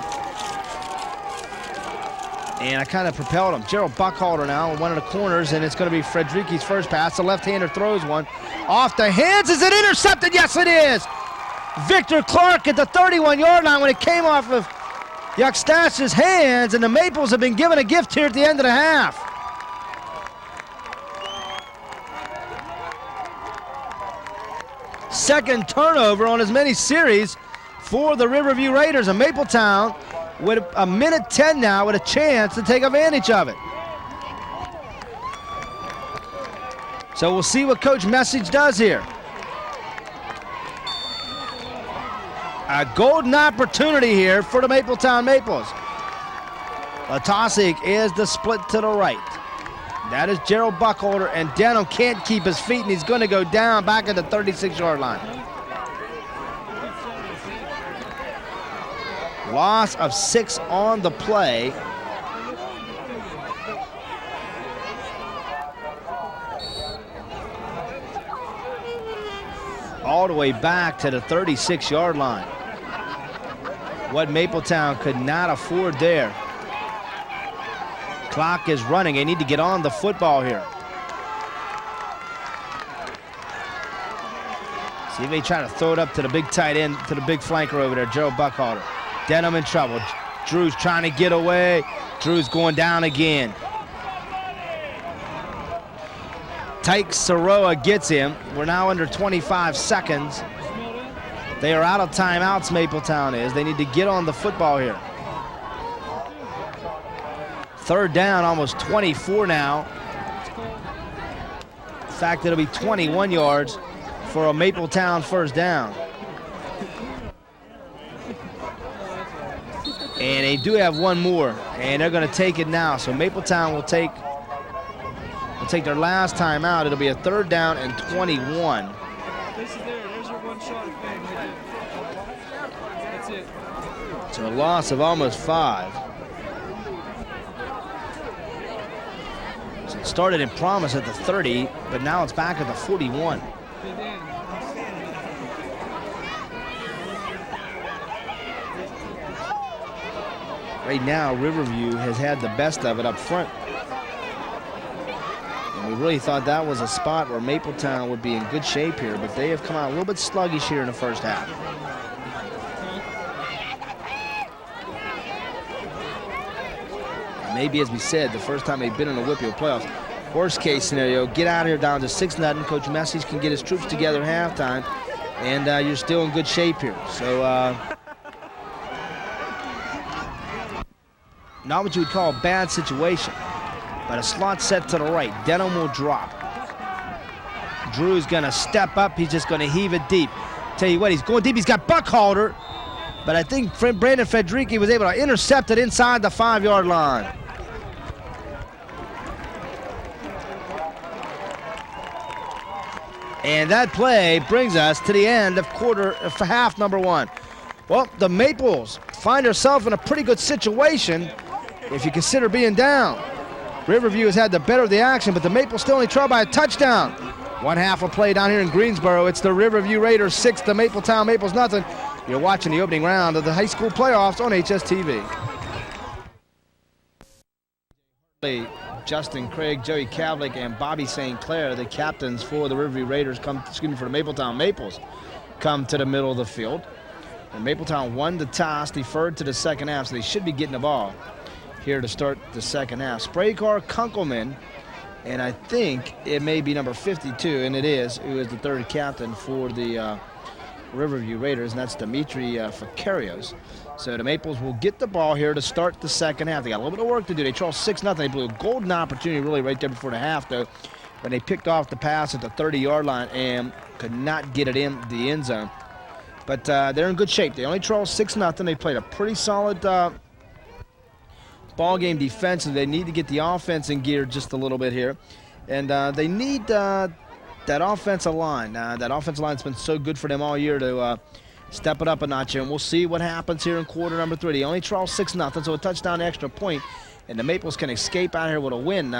and I kind of propelled them. Gerald Buckhalter now in one of the corners, and it's going to be Frederiki's first pass. The left-hander throws one off the hands. Is it intercepted? Yes, it is. Victor Clark at the 31-yard line when it came off of Yuckstash's hands, and the Maples have been given a gift here at the end of the half. Second turnover on as many series for the Riverview Raiders, and Mapletown with a minute 10 now with a chance to take advantage of it. So we'll see what Coach Message does here. A golden opportunity here for the Mapletown Maples. Latosic is the split to the right. That is Gerald Buckholder, and Denham can't keep his feet, and he's going to go down back at the 36-yard line. Loss of 6 on the play. All the way back to the 36-yard line. What Mapletown could not afford there. Clock is running. They need to get on the football here. See if they try to throw it up to the big tight end, to the big flanker over there, Gerald Buckhalter. Denham in trouble. Drew's trying to get away. Drew's going down again. Tyke Saroa gets him. We're now under 25 seconds. They are out of timeouts, Mapletown is. They need to get on the football here. Third down, almost 24 now. In fact, it'll be 21 yards for a Mapletown first down. And they do have one more, and they're going to take it now. So Mapletown will take their last time out. It'll be a third down and 21. This is there. There's your one shot of fame right there. That's it. So a loss of almost 5. So it started in promise at the 30, but now it's back at the 41. Right now, Riverview has had the best of it up front. And we really thought that was a spot where Mapletown would be in good shape here, but they have come out a little bit sluggish here in the first half. Maybe, as we said, the first time they've been in the Whitfield playoffs. Worst case scenario, get out of here down to 6-0. Coach Message can get his troops together at halftime, and you're still in good shape here. So, not what you would call a bad situation, but a slot set to the right. Denham will drop. Drew's going to step up. He's just going to heave it deep Tell you what, he's going deep. He's got Buckhalter, but I think Brandon Federici was able to intercept it inside the 5-yard line. And that play brings us to the end of half number 1. Well, the Maples find themselves in a pretty good situation if you consider being down. Riverview has had the better of the action, but the Maples still only trail by a touchdown. One half of play down here in Greensboro. It's the Riverview Raiders 6, the Mapletown Maples nothing. You're watching the opening round of the high school playoffs on HSTV. Justin Craig, Joey Kavlik, and Bobby St. Clair, the captains for the Riverview Raiders, for the Mapletown Maples, come to the middle of the field. And Mapletown won the toss, deferred to the second half, so they should be getting the ball here to start the second half. Spray car Kunkelman, and I think it may be number 52, and it is, who is the third captain for the Riverview Raiders, and that's Dimitri Fakarios. So the Maples will get the ball here to start the second half. They got a little bit of work to do. They trail 6-0. They blew a golden opportunity really right there before the half, though, when they picked off the pass at the 30-yard line and could not get it in the end zone. But they're in good shape. They only trail 6-0. They played a pretty solid ball game defensively. They need to get the offense in gear just a little bit here. And they need that offensive line. That offensive line's been so good for them all year to step it up a notch here. And we'll see what happens here in quarter number 3. They only trail 6-0, so a touchdown extra point. And the Maples can escape out here with a win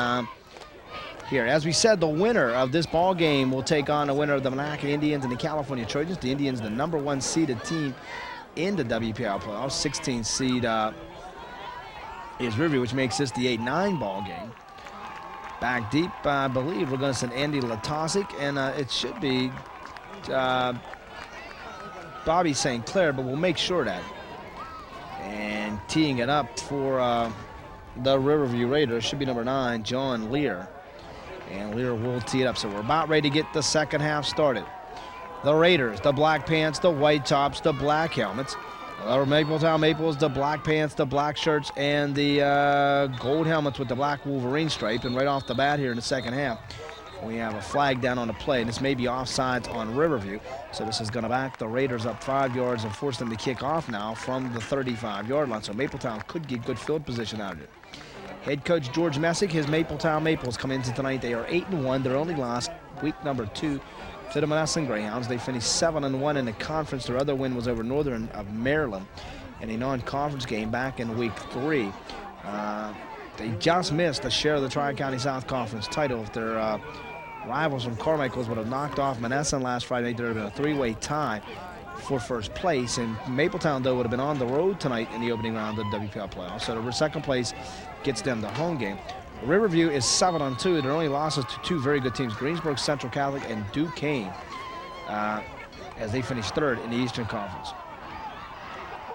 here. As we said, the winner of this ball game will take on the winner of the Monacan Indians and the California Trojans. The Indians, the number 1 seeded team in the WPL playoffs. 16 seed is Riverview, which makes this the 8-9 ball game. Back deep, I believe we're going to send Andy Latosic, and it should be Bobby St. Clair, but we'll make sure of that. And teeing it up for the Riverview Raiders should be number 9, John Lear. And Lear will tee it up. So we're about ready to get the second half started. The Raiders, the black pants, the white tops, the black helmets. The Mapletown Maples, the black pants, the black shirts, and the gold helmets with the black Wolverine stripe. And right off the bat here in the second half, we have a flag down on the play, and this may be offsides on Riverview. So this is going to back the Raiders up 5 yards and force them to kick off now from the 35-yard line. So Mapletown could get good field position out of it. Head coach George Messick, his Mapletown Maples come into tonight. They are 8-1. Their only loss, week number 2, to the Monessen Greyhounds. They finished 7-1 in the conference. Their other win was over Northern of Maryland in a non-conference game back in week 3. They just missed a share of the Tri-County South Conference title. If their rivals from Carmichael's would have knocked off Monessen last Friday, there would have been a 3-way tie for first place. And Mapletown, though, would have been on the road tonight in the opening round of the WPL playoffs. So the second place gets them the home game. Riverview is 7-2. Their only losses to 2 very good teams, Greensburg Central Catholic and Duquesne, as they finish 3rd in the Eastern Conference.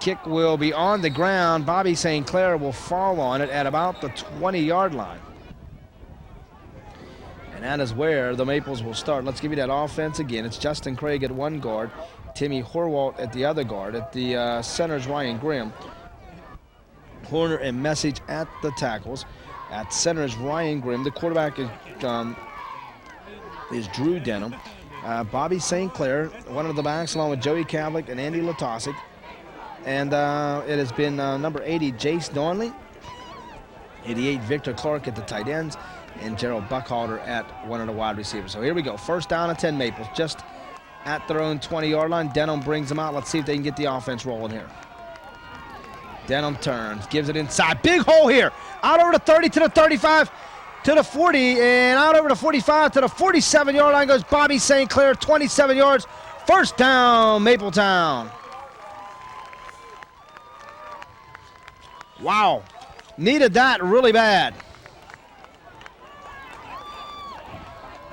Kick will be on the ground. Bobby St. Clair will fall on it at about the 20-yard line. And that is where the Maples will start. Let's give you that offense again. It's Justin Craig at one guard, Timmy Horwalt at the other guard. At the centers, Ryan Grimm. Horner and Message at the tackles. At center is Ryan Grimm. The quarterback is Drew Denham. Bobby St. Clair, one of the backs, along with Joey Kavlik and Andy Latosic. And it has been number 80, Jace Donley. 88, Victor Clark at the tight ends. And Gerald Buckhalter at one of the wide receivers. So here we go. First down and 10 Maples, just at their own 20-yard line. Denham brings them out. Let's see if they can get the offense rolling here. Denham turns, gives it inside. Big hole here. Out over the 30 to the 35 to the 40, and out over the 45 to the 47-yard line goes Bobby St. Clair, 27 yards. First down, Mapletown. Wow. Needed that really bad.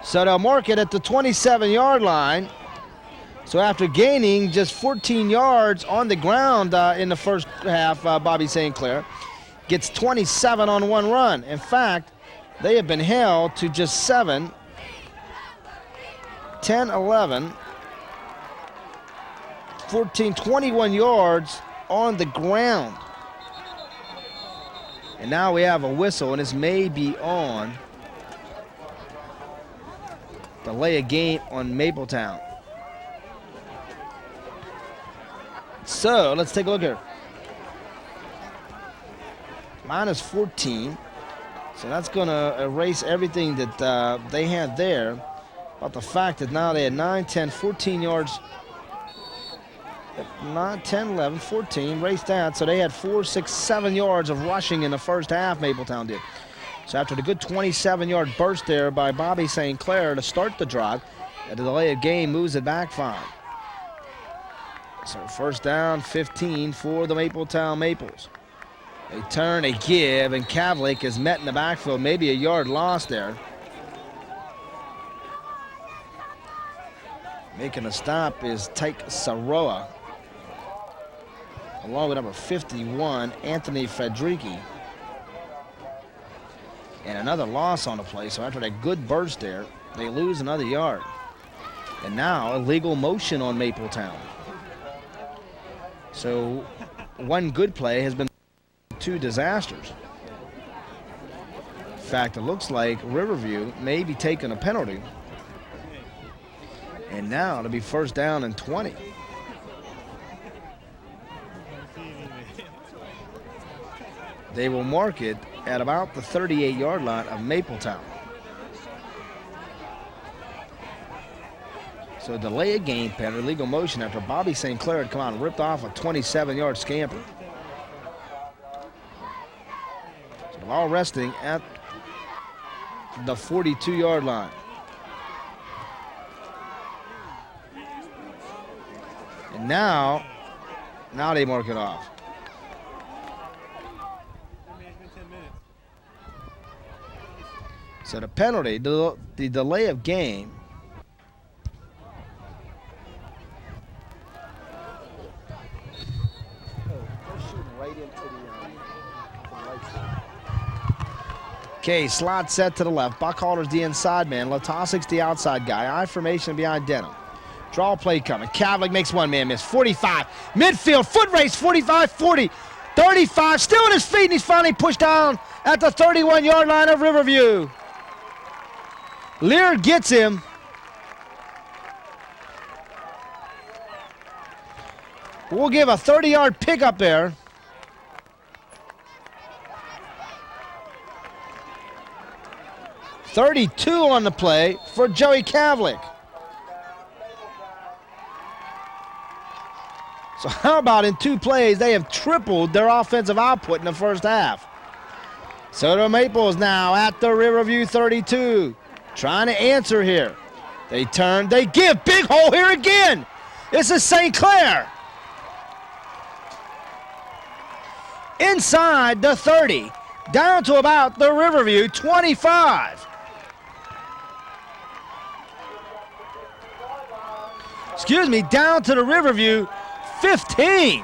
So they'll mark it at the 27-yard line. So after gaining just 14 yards on the ground in the first half, Bobby St. Clair gets 27 on one run. In fact, they have been held to just 7, 10, 11, 14, 21 yards on the ground. And now we have a whistle, and this may be on. Delay a game on Mapletown. So let's take a look here. Minus 14. So that's going to erase everything that they had there. But the fact that now they had 9, 10, 14 yards. 9, 10, 11, 14, erased that. So they had 4, 6, 7 yards of rushing in the first half, Mapletown did. So after the good 27-yard burst there by Bobby St. Clair to start the drive, the delay of game moves it back 5. So first down, 15 for the Mapletown Maples. They turn, they give, and Kavlik is met in the backfield. Maybe a yard lost there. Making a stop is Tyke Saroa, along with number 51, Anthony Fedricki. And another loss on the play, so after that good burst there, they lose another yard. And now illegal motion on Mapletown. So one good play has been 2 disasters. In fact, it looks like Riverview may be taking a penalty. And now it'll be first down and 20. They will mark it at about the 38-yard line of Mapletown. So delay a game penalty, illegal motion after Bobby St. Clair had come out and ripped off a 27-yard scamper. So the ball resting at the 42-yard line. And now they mark it off. So the penalty, the delay of game. Okay, slot set to the left. Buckhalter's the inside man. Latosic's the outside guy. I formation behind Denham. Draw play coming. Kavlik makes one man miss. 45. Midfield. Foot race. 45, 40. 35. Still on his feet, and he's finally pushed down at the 31-yard line of Riverview. Lear gets him. We'll give a 30-yard pickup there. .32 on the play for Joey Kavlik. So how about in 2 plays, they have tripled their offensive output in the first half. So the Maples now at the Riverview 32. Trying to answer here. They turn, they give. Big hole here again. This is St. Clair. Inside the 30, down to about the Riverview 25. Excuse me, down to the Riverview 15.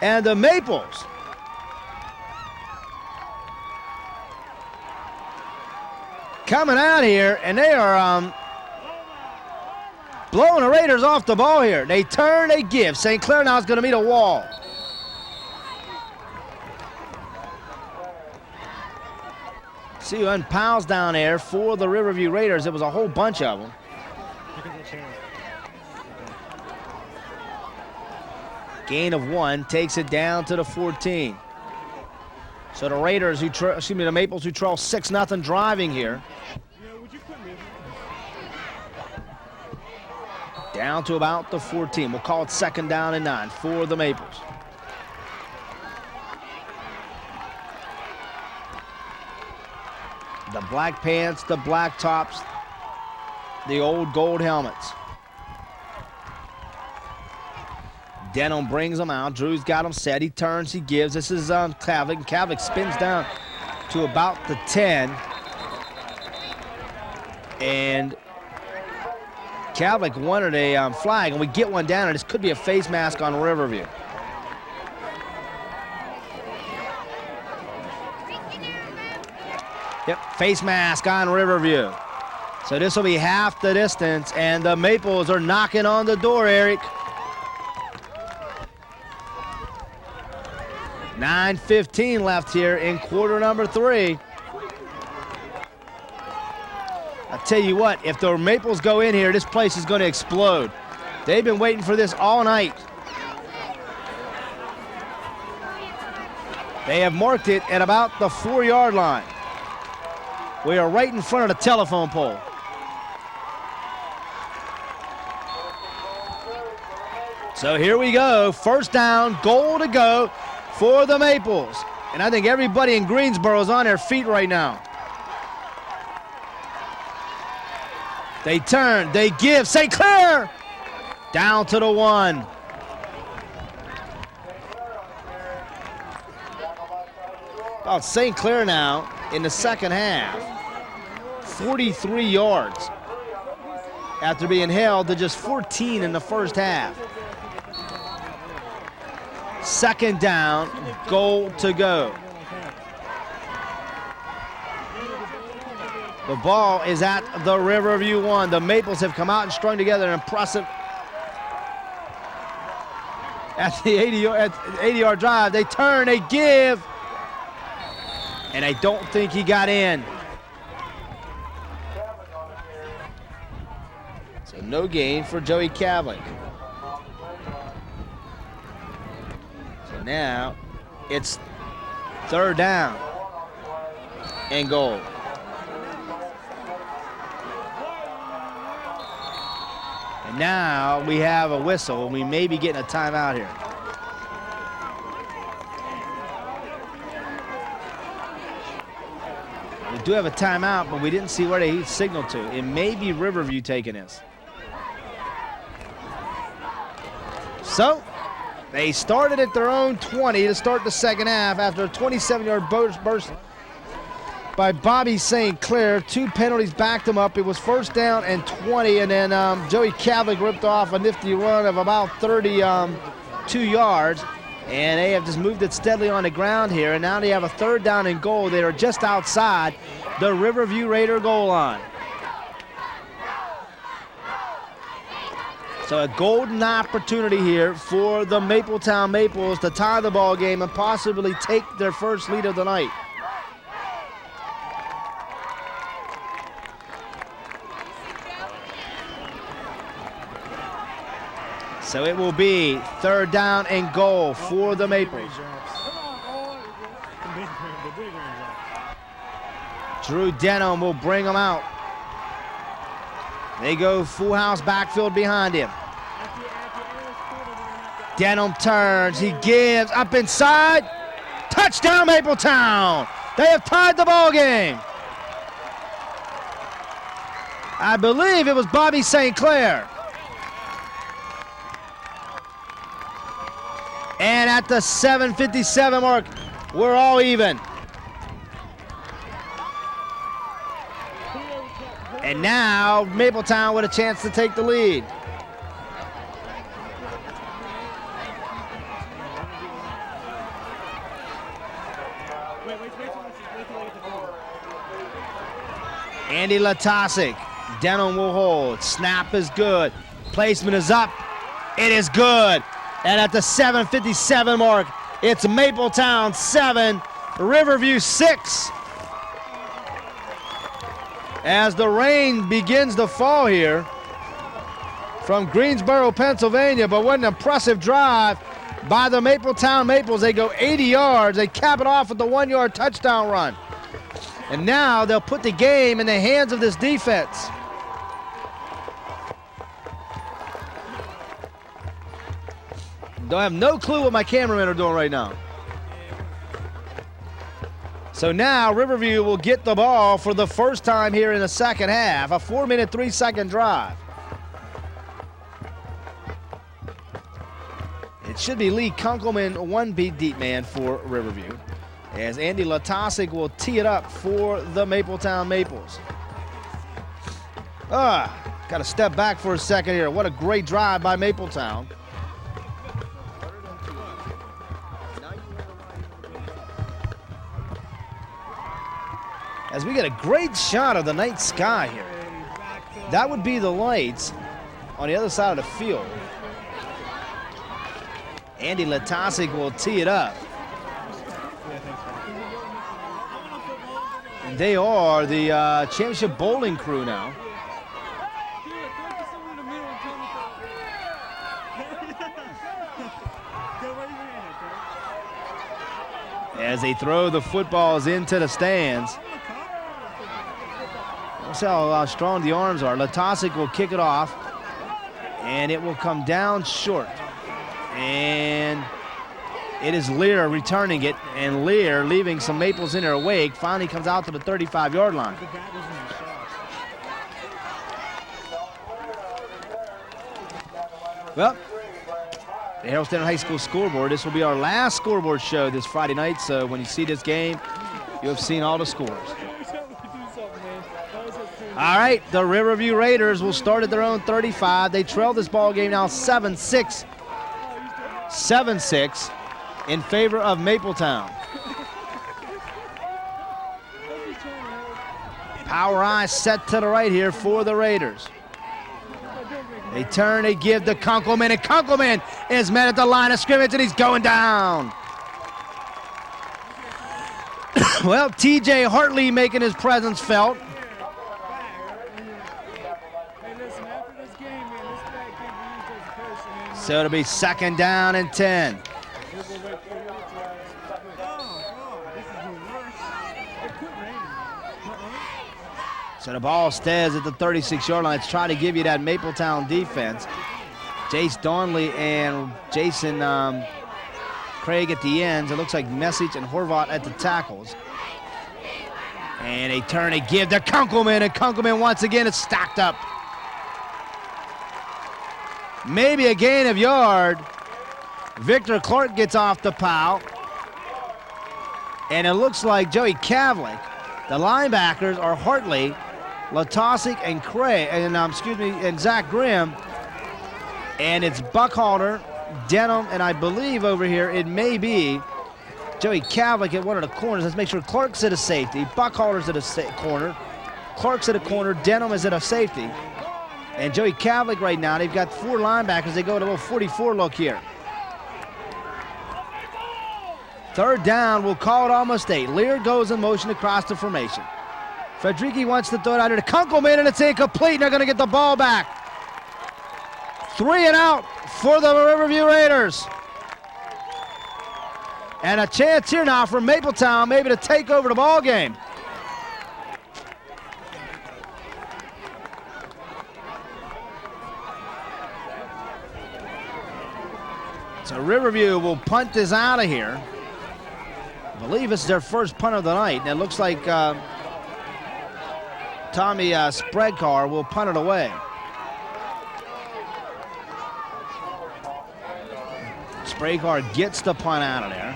And the Maples coming out here, and they are blowing the Raiders off the ball here. They turn, they give. St. Clair now is going to meet a wall. See who unpals down there for the Riverview Raiders. It was a whole bunch of them. Gain of 1 takes it down to the 14. So the Raiders, the Maples who trail 6-0 driving here. Down to about the 14. We'll call it second down and 9 for the Maples. The black pants, the black tops, the old gold helmets. Denham brings them out. Drew's got him set. He turns, he gives. This is Kavlik. And Kavlik spins down to about the 10. And Kavlik wanted a flag, and we get one down, and this could be a face mask on Riverview. Yep, face mask on Riverview. So this will be half the distance, and the Maples are knocking on the door, Eric. 9:15 left here in quarter number 3. I tell you what, if the Maples go in here, this place is going to explode. They've been waiting for this all night. They have marked it at about the 4-yard line. We are right in front of the telephone pole. So here we go. First down, goal to go for the Maples. And I think everybody in Greensboro is on their feet right now. They turn, they give. St. Clair down to the 1. About St. Clair now in the second half. 43 yards after being held to just 14 in the first half. Second down, goal to go. The ball is at the Riverview 1. The Maples have come out and strung together an impressive at the 80-yard drive. They turn, they give, and I don't think he got in. So no gain for Joey Kavlik. So now it's third down and goal. And now we have a whistle, and we may be getting a timeout here. We do have a timeout, but we didn't see where they signaled to. It may be Riverview taking this. So they started at their own 20 to start the second half after a 27-yard burst by Bobby St. Clair. 2 penalties backed him up. It was first down and 20, and then Joey Kavlik ripped off a nifty run of about 32 yards, and they have just moved it steadily on the ground here, and now they have a third down and goal. They are just outside the Riverview Raider goal line. So a golden opportunity here for the Mapletown Maples to tie the ball game and possibly take their first lead of the night. So it will be third down and goal for the Maples. Drew Denham will bring them out. They go full house backfield behind him. Denham turns, he gives, up inside. Touchdown Mapletown! They have tied the ball game. I believe it was Bobby St. Clair. And at the 7:57 mark, we're all even. And now Mapletown with a chance to take the lead. Andy Latasic. Denham will hold. Snap is good. Placement is up. It is good. And at the 7:57 mark, it's Mapletown 7, Riverview 6. As the rain begins to fall here from Greensboro, Pennsylvania, but what an impressive drive by the Mapletown Maples. They go 80 yards. They cap it off with the 1-yard touchdown run. And now they'll put the game in the hands of this defense. Don't have no clue what my cameramen are doing right now. So now Riverview will get the ball for the first time here in the second half. A 4-minute, 3-second drive. It should be Lee Kunkelman, 1 beat deep man for Riverview, as Andy Latasic will tee it up for the Mapletown Maples. Got to step back for a second here. What a great drive by Mapletown. As we get a great shot of the night sky here. That would be the lights on the other side of the field. Andy Latasic will tee it up. And they are the championship bowling crew now. as they throw the footballs into the stands. Let's see how strong the arms are. Latosic will kick it off, and it will come down short. And it is Lear returning it, and Lear leaving some Maples in their wake. Finally comes out to the 35-yard line. Well, the Harrelstown High School scoreboard. This will be our last scoreboard show this Friday night, so when you see this game, you have seen all the scores. All right, the Riverview Raiders will start at their own 35. They trail this ball game now 7-6. 7-6 in favor of Mapletown. Power eye set to the right here for the Raiders. They turn, they give to Kunkelman, and Kunkelman is met at the line of scrimmage, and he's going down. Well, TJ Hartley making his presence felt. So it'll be 2nd down and 10. So the ball stays at the 36-yard line. Let's try to give you that Mapletown defense. Jace Donley and Jason Craig at the ends. It looks like Message and Horvat at the tackles. And they turn, they give to Kunkelman, and Kunkelman once again is stacked up. Maybe a gain of yard. Victor Clark gets off the pile. And it looks like Joey Kavlik. The linebackers are Hartley, Latosic, and Craig, and Zach Grimm. And it's Buckhalter, Denham, and I believe over here it may be Joey Kavlik at one of the corners. Let's make sure Clark's at a safety. Buckhalter's at a corner. Clark's at a corner. Denham is at a safety. And Joey Kavlik right now, they've got 4 linebackers. They go to a little 44 look here. 3rd down, we'll call it almost 8. Lear goes in motion across the formation. Fedricki wants to throw it out here to Kunkelman, and it's incomplete, and they're going to get the ball back. 3 and out for the Riverview Raiders. And a chance here now for Mapletown maybe to take over the ball game. So Riverview will punt this out of here. I believe it's their first punt of the night, and it looks like Tommy Spreadcar will punt it away. Spreadcar gets the punt out of there,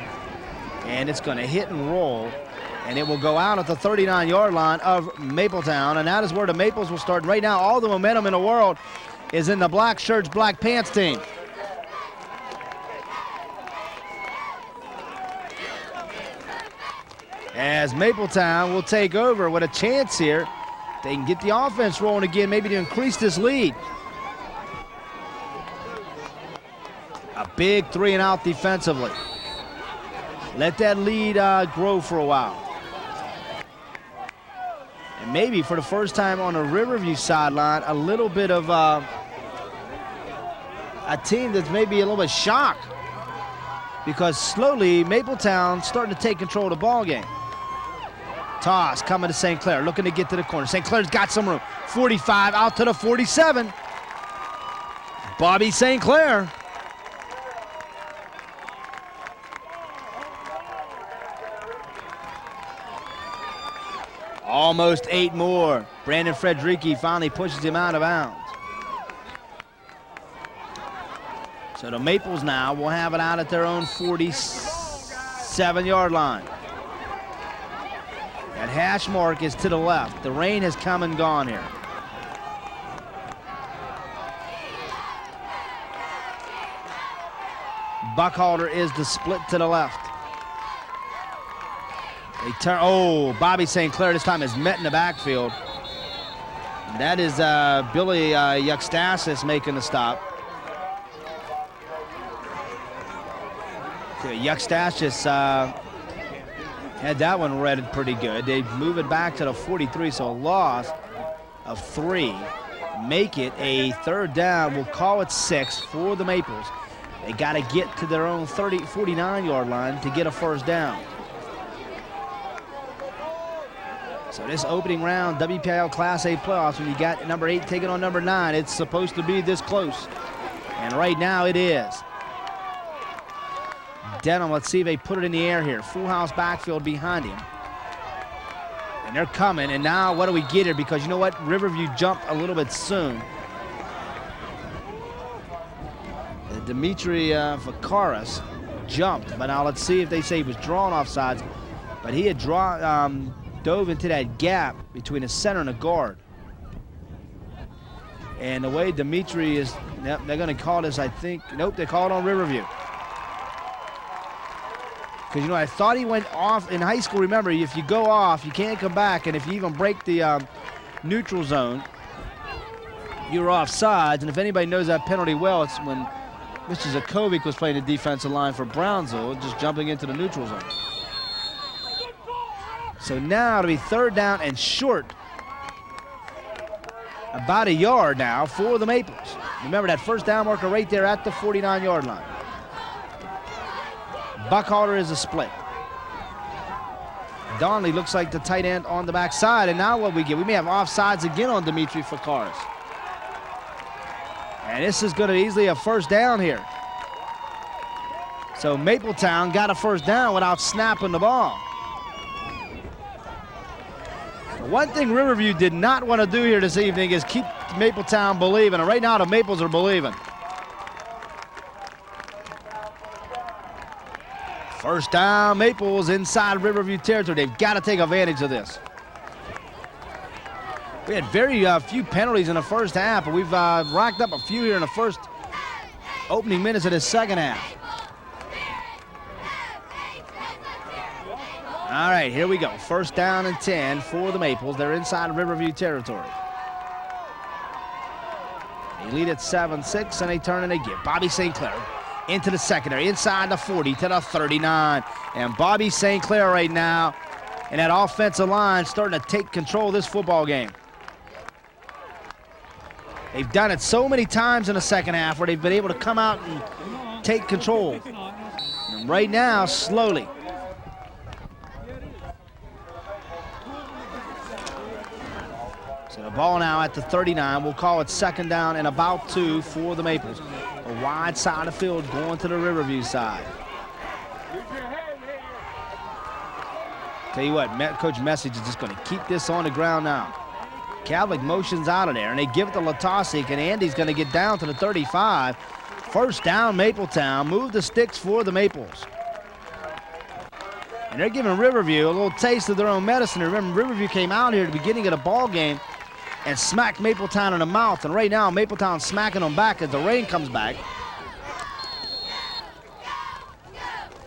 and it's going to hit and roll, and it will go out at the 39-yard line of Mapletown, and that is where the Maples will start. Right now, all the momentum in the world is in the black shirts, black pants team. As Mapletown will take over with a chance here. They can get the offense rolling again, maybe to increase this lead. A big 3 and out defensively. Let that lead grow for a while. And maybe for the first time on the Riverview sideline, a little bit of a team that's maybe a little bit shocked, because slowly Mapletown starting to take control of the ball game. Toss coming to St. Clair, looking to get to the corner. St. Clair's got some room. 45 out to the 47. Bobby St. Clair. Almost 8 more. Brandon Fredricki finally pushes him out of bounds. So the Maples now will have it out at their own 47-yard line. That hash mark is to the left. The rain has come and gone here. Buckhalter is the split to the left. They turn. Oh, Bobby St. Clair this time is met in the backfield. And that is Billy Yuxtasis making the stop. Yuxtasis had that one read pretty good. They move it back to the 43, so a loss of 3. Make it a 3rd down. We'll call it 6 for the Maples. They got to get to their own 49-yard line to get a 1st down. So this opening round, WPIL Class A playoffs, when you got number 8 taking on number 9, it's supposed to be this close. And right now it is. Denham, let's see if they put it in the air here. Full house backfield behind him. And they're coming, and now what do we get here? Because you know what? Riverview jumped a little bit soon. Dimitri Vakaris jumped, but now let's see if they say he was drawn offsides. But he had dove into that gap between a center and a guard. And the way Dimitri is, they're going to call this, I think. Nope, they call it on Riverview. Because, you know, I thought he went off in high school. Remember, if you go off, you can't come back. And if you even break the neutral zone, you're offsides. And if anybody knows that penalty well, it's when Mr. Zakovic was playing the defensive line for Brownsville, just jumping into the neutral zone. So now it'll be 3rd down and short. About a yard now for the Maples. Remember that first down marker right there at the 49-yard line. Buckhalter is a split. Donnelly looks like the tight end on the backside, and now what we get? We may have offsides again on Dimitri Fakaris. And this is going to be easily a 1st down here. So Mapletown got a 1st down without snapping the ball. The one thing Riverview did not want to do here this evening is keep Mapletown believing, and right now the Maples are believing. 1st down, Maples inside Riverview territory. They've got to take advantage of this. We had very few penalties in the first half, but we've racked up a few here in the first opening minutes of this second half. All right, here we go. 1st down and 10 for the Maples. They're inside Riverview territory. They lead at 7-6, and they turn and they get Bobby St. Clair into the secondary, inside the 40 to the 39. And Bobby St. Clair right now and that offensive line starting to take control of this football game. They've done it so many times in the second half where they've been able to come out and take control. And right now, slowly. So the ball now at the 39. We'll call it 2nd down and about 2 for the Maples. A wide side of the field going to the Riverview side. Tell you what, Coach Message is just going to keep this on the ground now. Kavlik motions out of there, and they give it to Latosic, and Andy's going to get down to the 35. 1st down, Mapletown. Move the sticks for the Maples. And they're giving Riverview a little taste of their own medicine. Remember, Riverview came out here at the beginning of the ball game and smacked Mapletown in the mouth. And right now, Mapletown's smacking them back as the rain comes back.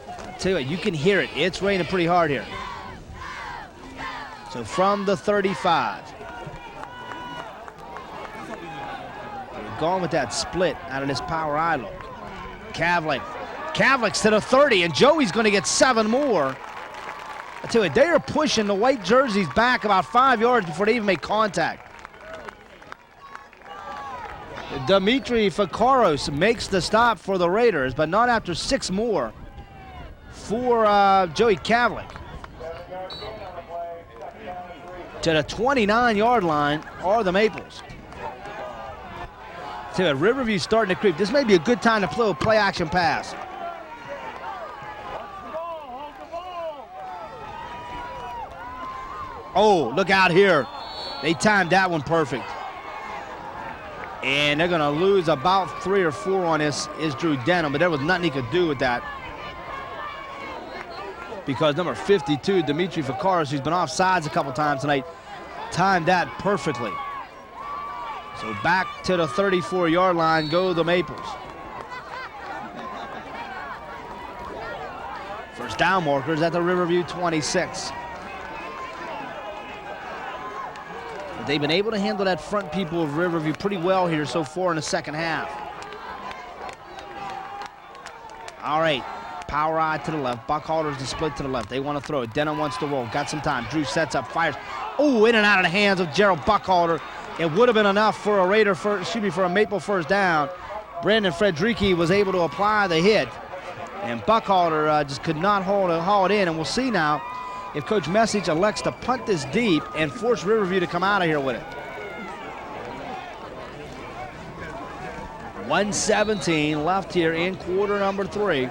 I'll tell you what, you can hear it. It's raining pretty hard here. So from the 35. They're going with that split out of this power eye look. Kavlik's to the 30, and Joey's going to get 7 more. I tell you what, they are pushing the white jerseys back about 5 yards before they even make contact. Dimitri Fakaris makes the stop for the Raiders, but not after 6 more for Joey Kavlik. To the 29-yard line are the Maples. I tell you what, Riverview's starting to creep. This may be a good time to play a play-action pass. Oh, look out here. They timed that one perfect. And they're going to lose about 3 or 4 on this is Drew Denham, but there was nothing he could do with that. Because number 52, Dimitri Fakaris, who's been offsides a couple times tonight, timed that perfectly. So back to the 34-yard line go the Maples. 1st down markers at the Riverview 26. They've been able to handle that front people of Riverview pretty well here so far in the second half. All right, power eye to the left. Buckhalter's the split to the left. They want to throw it. Denham wants to roll. Got some time. Drew sets up, fires. Oh, in and out of the hands of Gerald Buckhalter. It would have been enough for a Raider, for a Maple 1st down. Brandon Fredricki was able to apply the hit, and Buckhalter just could not haul it in. And we'll see now if Coach Message elects to punt this deep and force Riverview to come out of here with it. 1:17 left here in quarter number 3.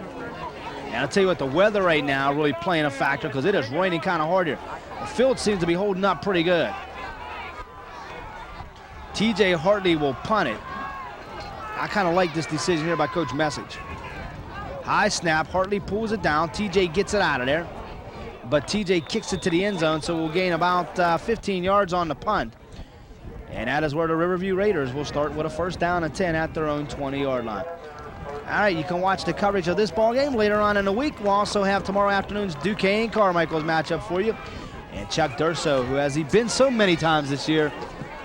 And I'll tell you what, the weather right now really playing a factor because it is raining kind of hard here. The field seems to be holding up pretty good. TJ Hartley will punt it. I kind of like this decision here by Coach Message. High snap, Hartley pulls it down, TJ gets it out of there. But TJ kicks it to the end zone, so we'll gain about 15 yards on the punt. And that is where the Riverview Raiders will start with a 1st down and 10 at their own 20-yard line. All right, you can watch the coverage of this ball game later on in the week. We'll also have tomorrow afternoon's Duquesne Carmichael's matchup for you. And Chuck Durso, who has he been so many times this year,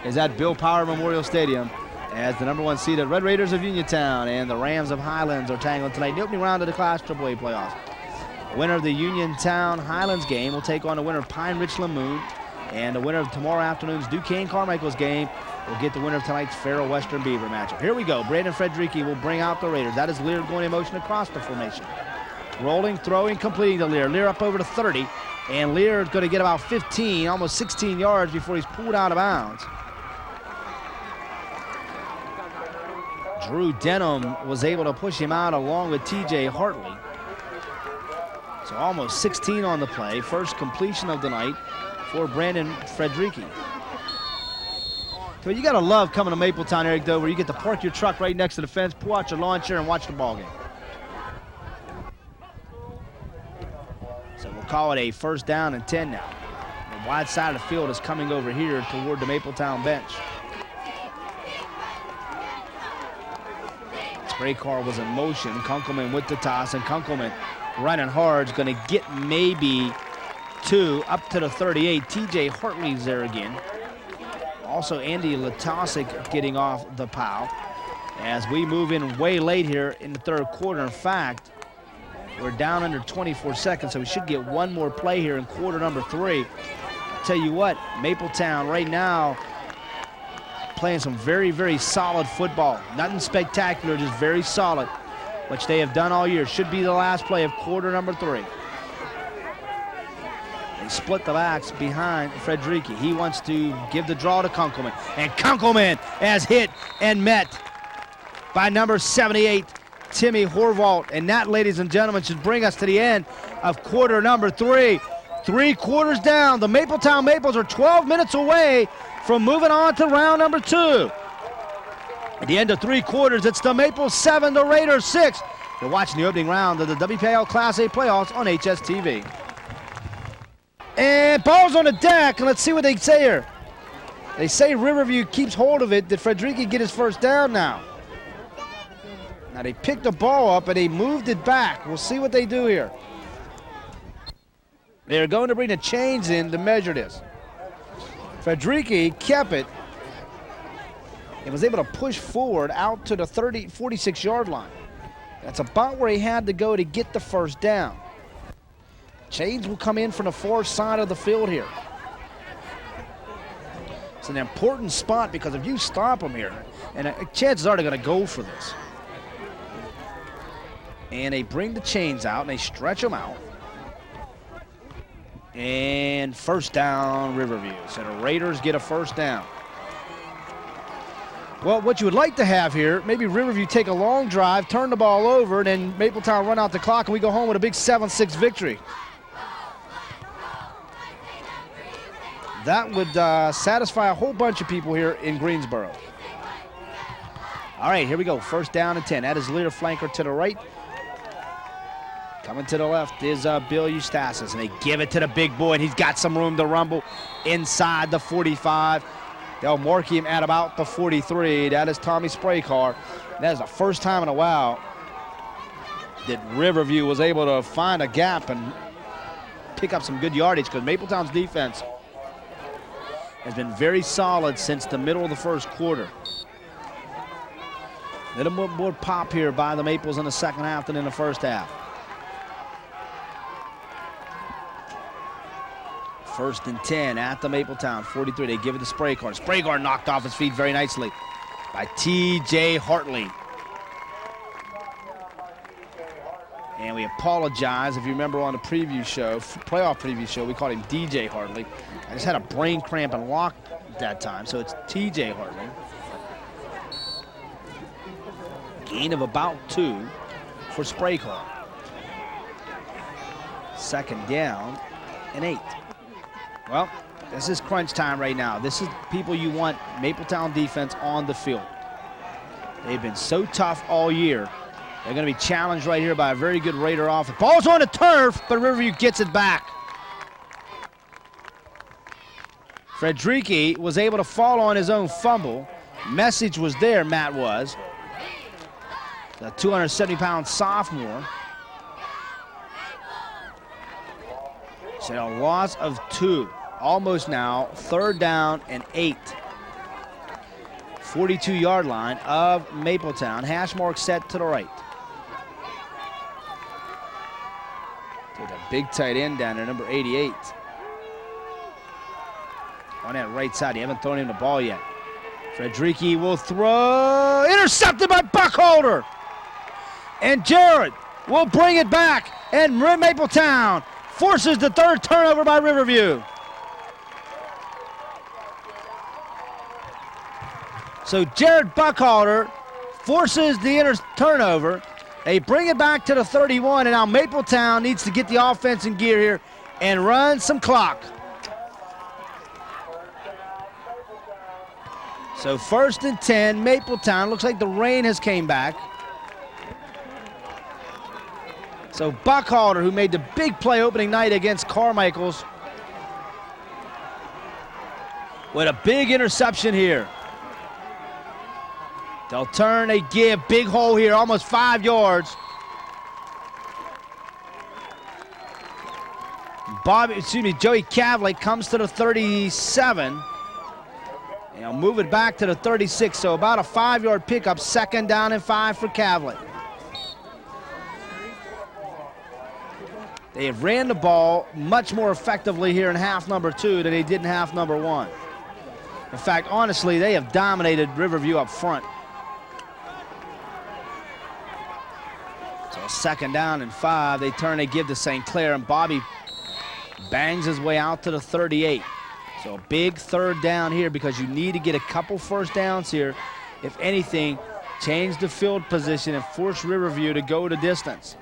is at Bill Power Memorial Stadium as the #1 seeded Red Raiders of Uniontown and the Rams of Highlands are tangling tonight in the opening round of the Class AAA playoffs. The winner of the Uniontown Highlands game will take on the winner of Pine Ridge Lamoon. And the winner of tomorrow afternoon's Duquesne Carmichael's game will get the winner of tonight's Farrell Western Beaver matchup. Here we go. Brandon Frederici will bring out the Raiders. That is Lear going in motion across the formation. Rolling, throwing, completing to Lear. Lear up over to 30. And Lear is going to get about 15, almost 16 yards before he's pulled out of bounds. Drew Denham was able to push him out along with TJ Hartley. So almost 16 on the play. First completion of the night for Brandon Frederici. So you got to love coming to Mapletown, Eric, though, where you get to park your truck right next to the fence, pull out your lawn chair, and watch the ball game. So we'll call it a 1st down and 10 now. The wide side of the field is coming over here toward the Mapletown bench. Spray car was in motion. Kunkelman with the toss, and Kunkelman running hard is going to get maybe 2 up to the 38. TJ Hartley's there again. Also Andy Latosic getting off the POW as we move in way late here in the 3rd quarter. In fact, we're down under 24 seconds, so we should get one more play here in quarter number 3. I'll tell you what, Mapletown right now playing some very, very solid football. Nothing spectacular, just very solid, which they have done all year. Should be the last play of quarter number 3. They split the backs behind Frederici. He wants to give the draw to Kunkelman. And Kunkelman has hit and met by number 78, Timmy Horvath. And that, ladies and gentlemen, should bring us to the end of quarter number 3. 3 quarters down. The Mapletown Maples are 12 minutes away from moving on to round number 2. At the end of 3 quarters, it's the Maples 7, the Raiders 6. You're watching the opening round of the WPIL Class A playoffs on HSTV. And ball's on the deck, and let's see what they say here. They say Riverview keeps hold of it. Did Frederici get his 1st down now? Now they picked the ball up and they moved it back. We'll see what they do here. They're going to bring the chains in to measure this. Frederici kept it and was able to push forward out to the 46-yard line. That's about where he had to go to get the 1st down. Chains will come in from the far side of the field here. It's an important spot because if you stop them here, and chances are they're going to go for this. And they bring the chains out and they stretch them out. And 1st down, Riverview. So the Raiders get a 1st down. Well, what you would like to have here, maybe Riverview take a long drive, turn the ball over, and then Mapletown run out the clock and we go home with a big 7-6 victory. That would satisfy a whole bunch of people here in Greensboro. All right, here we go. 1st down and 10. That is Lear flanker to the right. Coming to the left is Bill Eustasis, and they give it to the big boy, and he's got some room to rumble inside the 45. They'll mark him at about the 43. That is Tommy Spraycar. That is the first time in a while that Riverview was able to find a gap and pick up some good yardage because Mapletown's defense has been very solid since the middle of the 1st quarter. A little more pop here by the Maples in the 2nd half than in the 1st half. 1st and 10 at the Mapletown 43. They give it to Spraycar. Spraycar knocked off his feet very nicely by TJ Hartley. And we apologize. If you remember on the preview show, playoff preview show, we called him DJ Hartley. I just had a brain cramp and lock that time, so it's TJ Hartley. Gain of about 2 for spray call. 2nd down and 8. Well, this is crunch time right now. This is people you want Mapletown defense on the field. They've been so tough all year. They're going to be challenged right here by a very good Raider offense. Ball's on the turf, but Riverview gets it back. Frederici was able to fall on his own fumble. Message was there, Matt was. The 270-pound sophomore. So a loss of 2. Almost now, 3rd down and 8. 42-yard line of Mapletown. Hash mark set to the right. Take a big tight end down there, number 88. On that right side, you haven't thrown him the ball yet. Frederici will throw, intercepted by Buckholder. And Jared will bring it back, and Mapletown forces the 3rd turnover by Riverview. So Jared Buckholder forces the turnover. They bring it back to the 31, and now Mapletown needs to get the offense in gear here and run some clock. So 1st and 10, Mapletown. Looks like the rain has came back. So Buckholder, who made the big play opening night against Carmichael's, with a big interception here. They'll turn, they give, big hole here, almost 5 yards. Joey Cavley comes to the 37. And he'll move it back to the 36, so about a 5-yard pickup, 2nd down and 5 for Cavley. They have ran the ball much more effectively here in half number 2 than they did in half number 1. In fact, honestly, they have dominated Riverview up front. So 2nd down and 5. They turn, they give to St. Clair, and Bobby bangs his way out to the 38. So a big 3rd down here because you need to get a couple 1st downs here. If anything, change the field position and force Riverview to go the distance.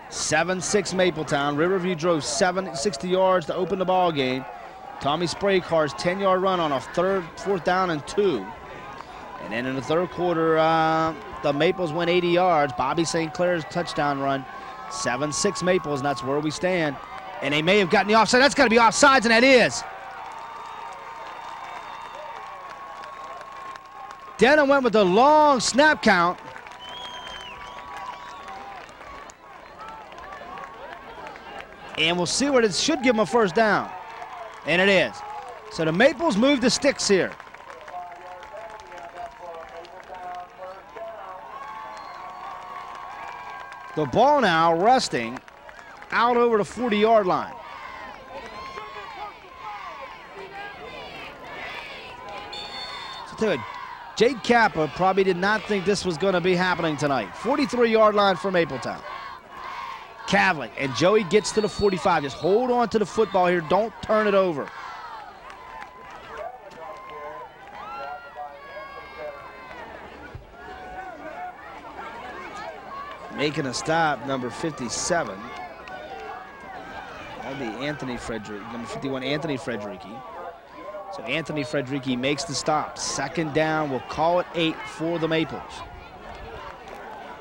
7-6 Mapletown. Riverview drove 60 yards to open the ball game. Tommy Spraycar's 10-yard run on a 4th down and 2. And then in the 3rd quarter, the Maples went 80 yards. Bobby St. Clair's touchdown run. 7-6 Maples, and that's where we stand. And they may have gotten the offside. That's got to be offsides, and that is. Denham went with the long snap count. And we'll see what it should give them a 1st down. And it is. So the Maples move the sticks here. The ball now resting out over the 40-yard line. So tell you what, Jake Kappa probably did not think this was going to be happening tonight. 43-yard line for Mapletown. Cavley, and Joey gets to the 45. Just hold on to the football here. Don't turn it over. Making a stop, number 57. That'd be Anthony Frederick, number 51, Anthony Frederici. So Anthony Frederici makes the stop. 2nd down, we'll call it 8 for the Maples.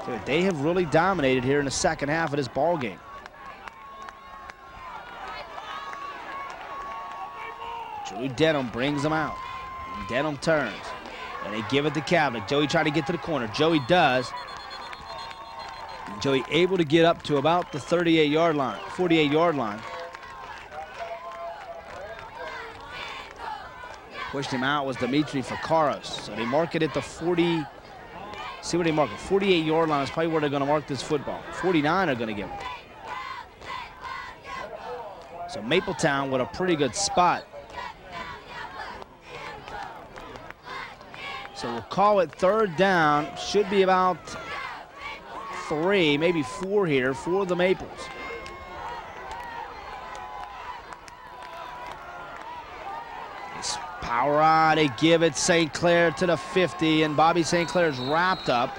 So they have really dominated here in the 2nd half of this ball game. Drew Denham brings them out. And Denham turns, and they give it to Cavley. Joey trying to get to the corner. Joey does. Joey able to get up to about the 38-yard line, 48-yard line. Pushed him out was Dimitri Fakaros. So they mark it at the 40. See what they mark it. 48-yard line is probably where they're going to mark this football. 49 are going to give it. So Mapletown with a pretty good spot. So we'll call it third down. Should be about 3, maybe 4 here for the Maples. It's power on, they give it St. Clair to the 50, and Bobby St. Clair's wrapped up.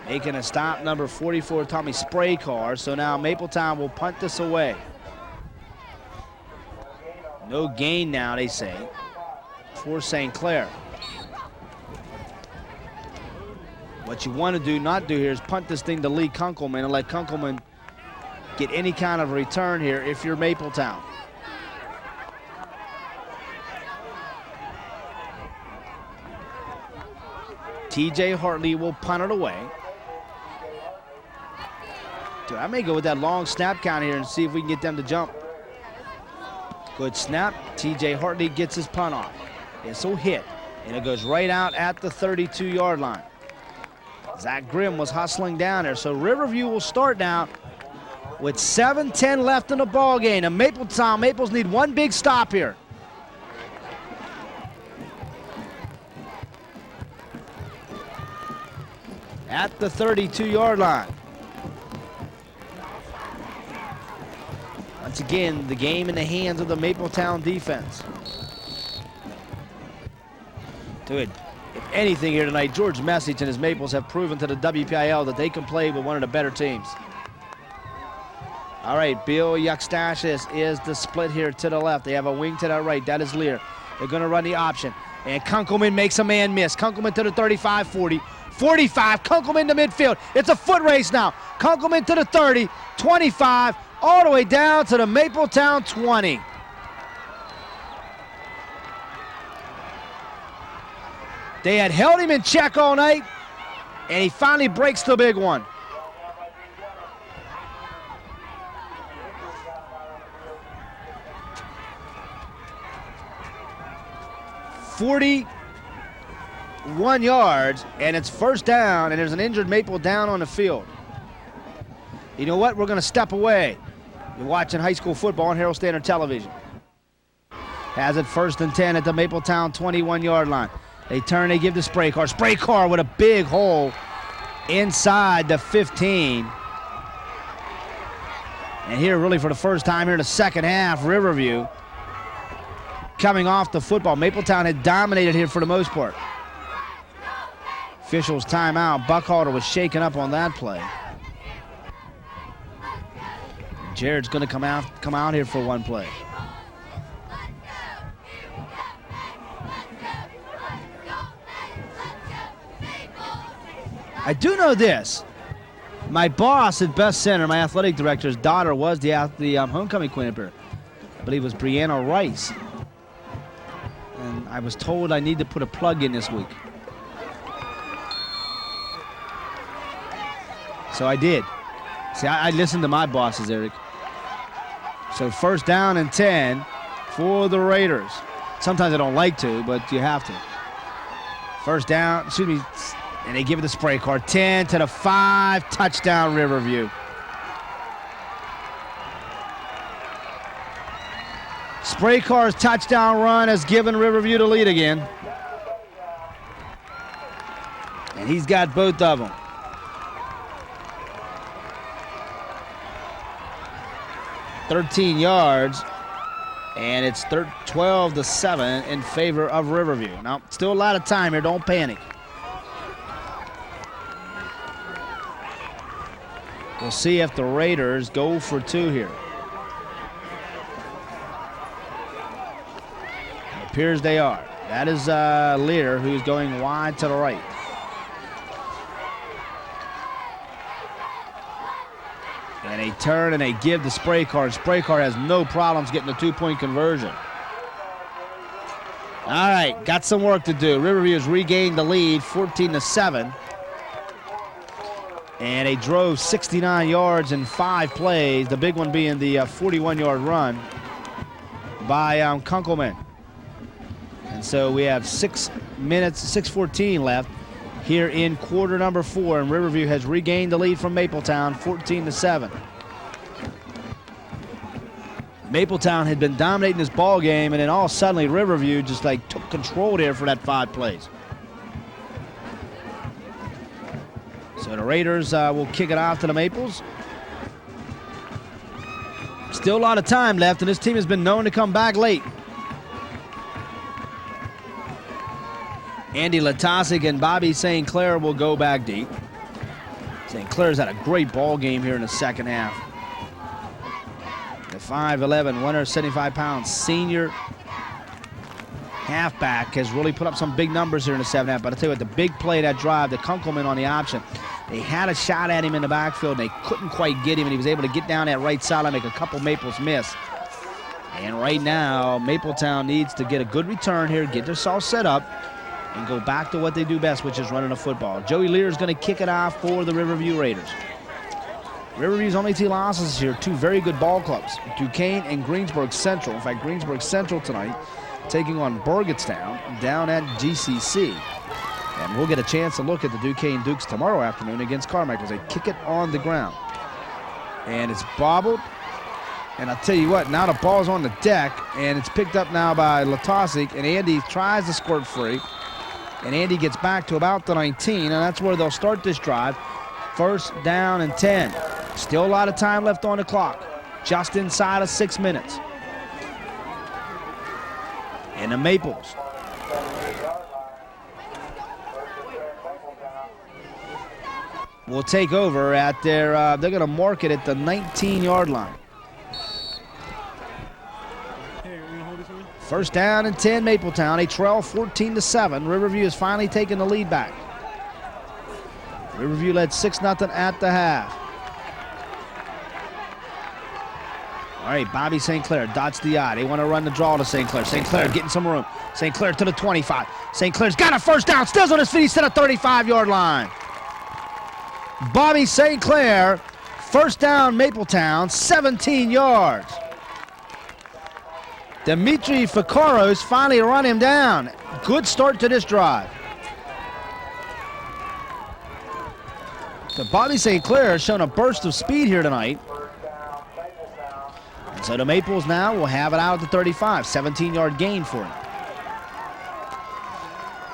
Making a stop, number 44, Tommy Spraycar. So now Mapletown will punt this away. No gain now, they say, for St. Clair. What you want to do, not do here, is punt this thing to Lee Kunkelman and let Kunkelman get any kind of return here if you're Mapletown. TJ Hartley will punt it away. Dude, I may go with that long snap count here and see if we can get them to jump. Good snap. TJ Hartley gets his punt off. This will hit, and it goes right out at the 32-yard line. Zach Grimm was hustling down there, so Riverview will start now with 7:10 left in the ball game. And Maples need one big stop here. At the 32-yard line. Once again, the game in the hands of the Mapletown defense. Dude, if anything here tonight, George Message and his Maples have proven to the WPIL that they can play with one of the better teams. All right, Bill Yuckstashis is the split here to the left. They have a wing to the right. That is Lear. They're going to run the option. And Kunkelman makes a man miss. Kunkelman to the 35, 40, 45. Kunkelman to midfield. It's a foot race now. Kunkelman to the 30, 25, all the way down to the Mapletown 20. They had held him in check all night, and he finally breaks the big one. .41 yards, and it's first down, and there's an injured Maple down on the field. You know what? We're going to step away. You're watching high school football on Herald Standard Television. Has it 1st and 10 at the Mapletown 21-yard line. They turn, they give to Spraycar. Spraycar with a big hole inside the 15. And here, really for the first time here in the second half, Riverview coming off the football. Mapletown had dominated here for the most part. Officials timeout. Buckhalter was shaken up on that play. Jared's going to come out here for one play. I do know this. My boss at Best Center, my athletic director's daughter, was the homecoming queen up here. I believe it was Brianna Rice. And I was told I need to put a plug in this week. So I did. See, I listened to my bosses, Eric. So 1st down and 10 for the Raiders. Sometimes I don't like to, but you have to. 1st down, excuse me, and they give it to Spraycar. 10 to the 5, touchdown Riverview. Spraycar's touchdown run has given Riverview the lead again. And he's got both of them. .13 yards, and it's 12 to 7 in favor of Riverview. Now, still a lot of time here. Don't panic. We'll see if the Raiders go for 2 here. It appears they are. That is Lear, who's going wide to the right. And they turn and they give the Spraycar. And Spraycar has no problems getting a 2-point conversion. All right, got some work to do. Riverview has regained the lead, 14 to 7. And they drove 69 yards in 5 plays, the big one being the 41-yard run by Kunkelman. And so we have 6:14 left here in quarter number 4, and Riverview has regained the lead from Mapletown, 14 to 7. Mapletown had been dominating this ball game, and then all suddenly Riverview just like took control there for that 5 plays. So the Raiders will kick it off to the Maples. Still a lot of time left, and this team has been known to come back late. Andy Latosic and Bobby St. Clair will go back deep. St. Clair's had a great ball game here in the second half. The 5'11", 175-pound senior halfback has really put up some big numbers here in the second half. But I'll tell you what, the big play, that drive, the Kunkelman on the option, they had a shot at him in the backfield, and they couldn't quite get him, and he was able to get down that right side and make a couple Maples miss. And right now, Mapletown needs to get a good return here, get themselves set up, and go back to what they do best, which is running the football. Joey Lear is going to kick it off for the Riverview Raiders. Riverview's only 2 losses here, 2 very good ball clubs, Duquesne and Greensburg Central. In fact, Greensburg Central tonight taking on Burgettstown down at GCC. And we'll get a chance to look at the Duquesne Dukes tomorrow afternoon against Carmichael as they kick it on the ground. And it's bobbled. And I'll tell you what, now the ball's on the deck, and it's picked up now by Latosic, and Andy tries to squirt free. And Andy gets back to about the 19, and that's where they'll start this drive. First down and 10. Still a lot of time left on the clock. Just inside of 6 minutes. And the Maples will take over at their, they're going to mark it at the 19-yard line. First down and 10, Mapletown. They trail 14-7. Riverview has finally taken the lead back. Riverview led 6-0 at the half. All right, Bobby St. Clair dots the I. They want to run the draw to St. Clair. St. Clair getting some room. St. Clair to the 25. St. Clair's got a first down. Stills on his feet. He's to the 35-yard line. Bobby St. Clair, first down, Mapletown, 17 yards. Dimitri Fikaros finally run him down. Good start to this drive. So Bobby St. Clair has shown a burst of speed here tonight. And so the Maples now will have it out at the 35. 17-yard gain for him.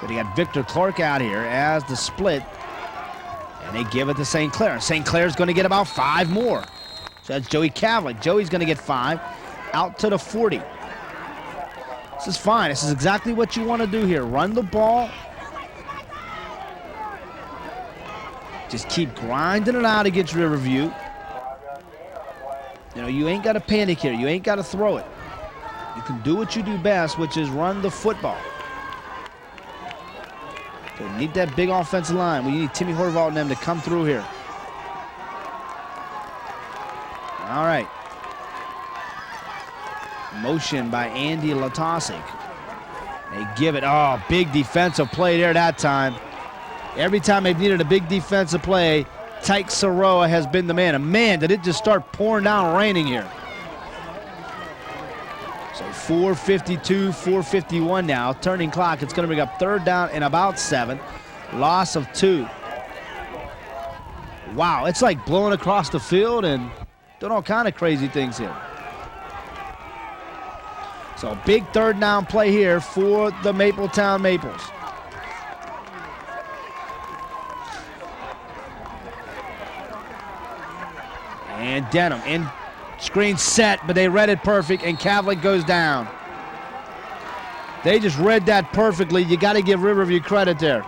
But he got Victor Clark out here as the split. And they give it to St. Clair. St. Clair's going to get about 5 more. So that's Joey Kavlik. Joey's going to get 5 out to the 40. This is fine. This is exactly what you want to do here. Run the ball. Just keep grinding it out against Riverview. You know, you ain't got to panic here. You ain't got to throw it. You can do what you do best, which is run the football. So you need that big offensive line. We need Timmy Horvath and them to come through here. All right. Motion by Andy Latosic. They give it, oh, big defensive play there that time. Every time they've needed a big defensive play, Tyke Saroa has been the man. And man, did it just start pouring down raining here. So 4:52, 4:51 now. Turning clock. It's going to bring up third down and about 7. Loss of 2. Wow, it's like blowing across the field and doing all kind of crazy things here. So big third down play here for the Mapletown Maples. And Denham in screen set, but they read it perfect, and Kavlik goes down. They just read that perfectly. You got to give Riverview credit there.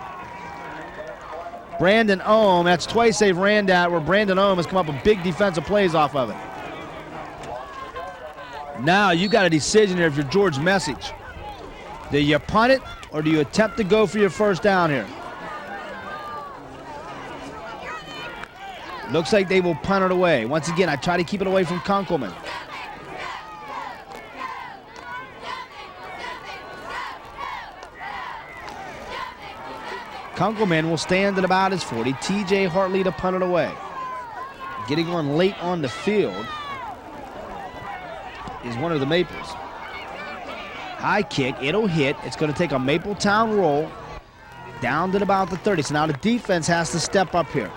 Brandon Ohm, that's twice they've ran that, where Brandon Ohm has come up with big defensive plays off of it. Now you got a decision here if you're George Message. Do you punt it, or do you attempt to go for your first down here? Looks like they will punt it away. Once again, I try to keep it away from Kunkelman. Kunkelman will stand at about his 40. TJ Hartley to punt it away. Getting on late on the field is one of the Maples. High kick, it'll hit. It's going to take a Mapletown roll down to about the 30. So now the defense has to step up here.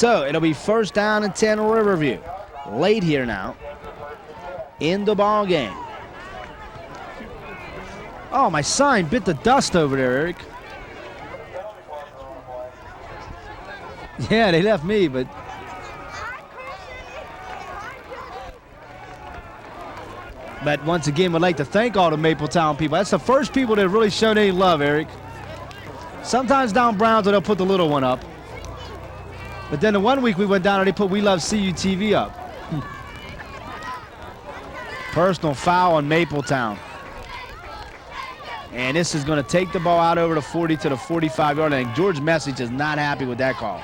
So it'll be first down and 10 Riverview. Late here now in the ball game. Oh, my sign bit the dust over there, Eric. Yeah, they left me, but once again, we'd like to thank all the Mapletown people. That's the first people that really showed any love, Eric. Sometimes down Brownsville, they'll put the little one up. But then the one week we went down and they put We Love CUTV up. Personal foul on Mapletown. And this is going to take the ball out over the 40 to the 45-yard line. George Message is not happy with that call.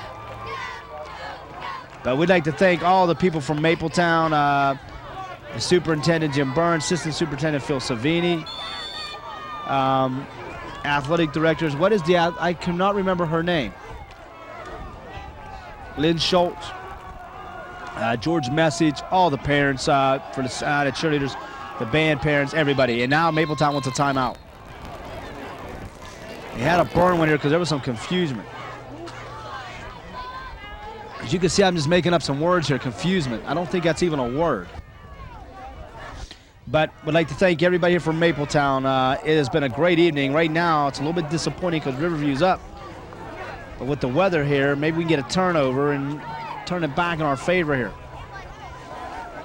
But we'd like to thank all the people from Mapletown, the Superintendent Jim Burns, Assistant Superintendent Phil Savini, Athletic Directors. What is the, I cannot remember her name. Lynn Schultz, George Message, all the parents for the cheerleaders, the band parents, everybody. And now Mapletown wants a timeout. They had a burn one here because there was some confusion. As you can see, I'm just making up some words here. Confusement. I don't think that's even a word. But would like to thank everybody here from Mapletown. It has been a great evening. Right now, it's a little bit disappointing because Riverview's up. But with the weather here, maybe we can get a turnover and turn it back in our favor here.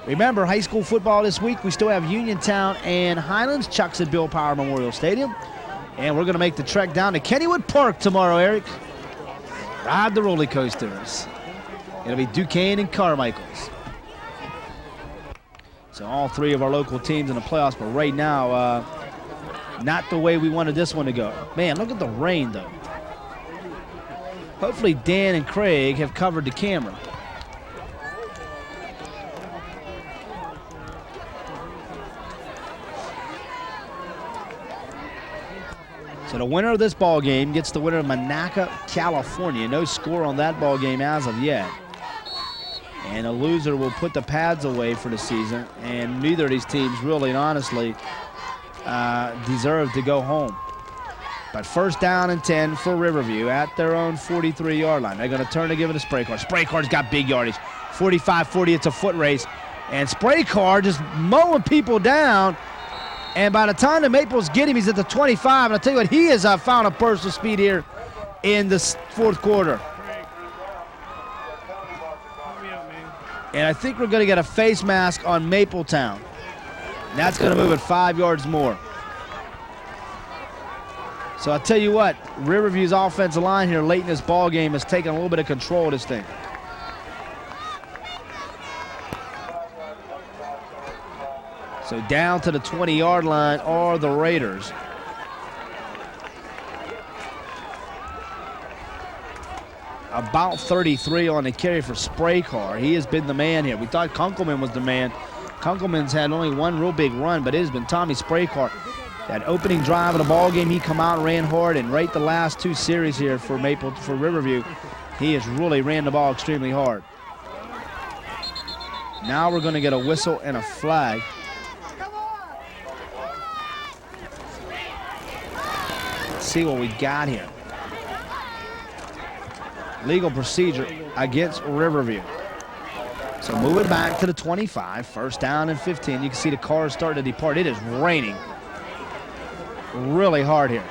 Remember, high school football this week, we still have Uniontown and Highlands, Chucks at Bill Power Memorial Stadium. And we're going to make the trek down to Kennywood Park tomorrow, Eric. Ride the roller coasters. It'll be Duquesne and Carmichael's. So all three of our local teams in the playoffs, but right now, not the way we wanted this one to go. Man, look at the rain, though. Hopefully Dan and Craig have covered the camera. So the winner of this ball game gets the winner of Monaca, California. No score on that ball game as of yet. And a loser will put the pads away for the season. And neither of these teams really and honestly deserve to go home. But first down and 10 for Riverview at their own 43-yard line. They're going to turn to give it a Spray Car. Spray Car's got big yardage. 45-40, it's a foot race. And Spray Car just mowing people down. And by the time the Maples get him, he's at the 25. And I'll tell you what, he has found a burst of speed here in the fourth quarter. And I think we're going to get a face mask on Mapletown. And that's going to move it 5 yards more. So I'll tell you what, Riverview's offensive line here late in this ball game has taken a little bit of control of this thing. So down to the 20-yard line are the Raiders. About 33 on the carry for Spray Car. He has been the man here. We thought Kunkelman was the man. Kunkelman's had only one real big run, but it has been Tommy Spray Car. That opening drive of the ball game, he come out and ran hard, and right the last two series here for Riverview, he has really ran the ball extremely hard. Now we're going to get a whistle and a flag. Let's see what we got here. Legal procedure against Riverview. So move it back to the 25, first down and 15. You can see the cars starting to depart. It is raining really hard here.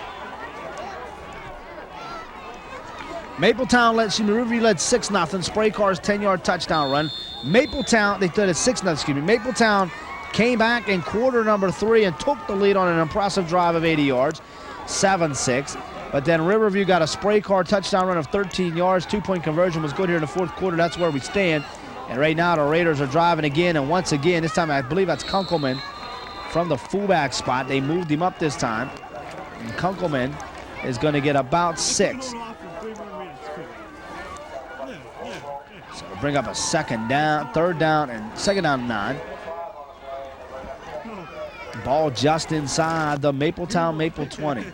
Riverview led 6-0. Spray Car's 10-yard touchdown run. Mapletown, they did it 6-0, excuse me. Mapletown came back in quarter number 3 and took the lead on an impressive drive of 80 yards, 7-6. But then Riverview got a Spray Car touchdown run of 13 yards. 2-point conversion was good here in the fourth quarter. That's where we stand. And right now the Raiders are driving again. And once again, this time I believe that's Kunkelman from the fullback spot. They moved him up this time. And Kunkelman is going to get about 6. So we'll bring up a second down, third down, and second down and 9. Ball just inside the Mapletown Maple 20.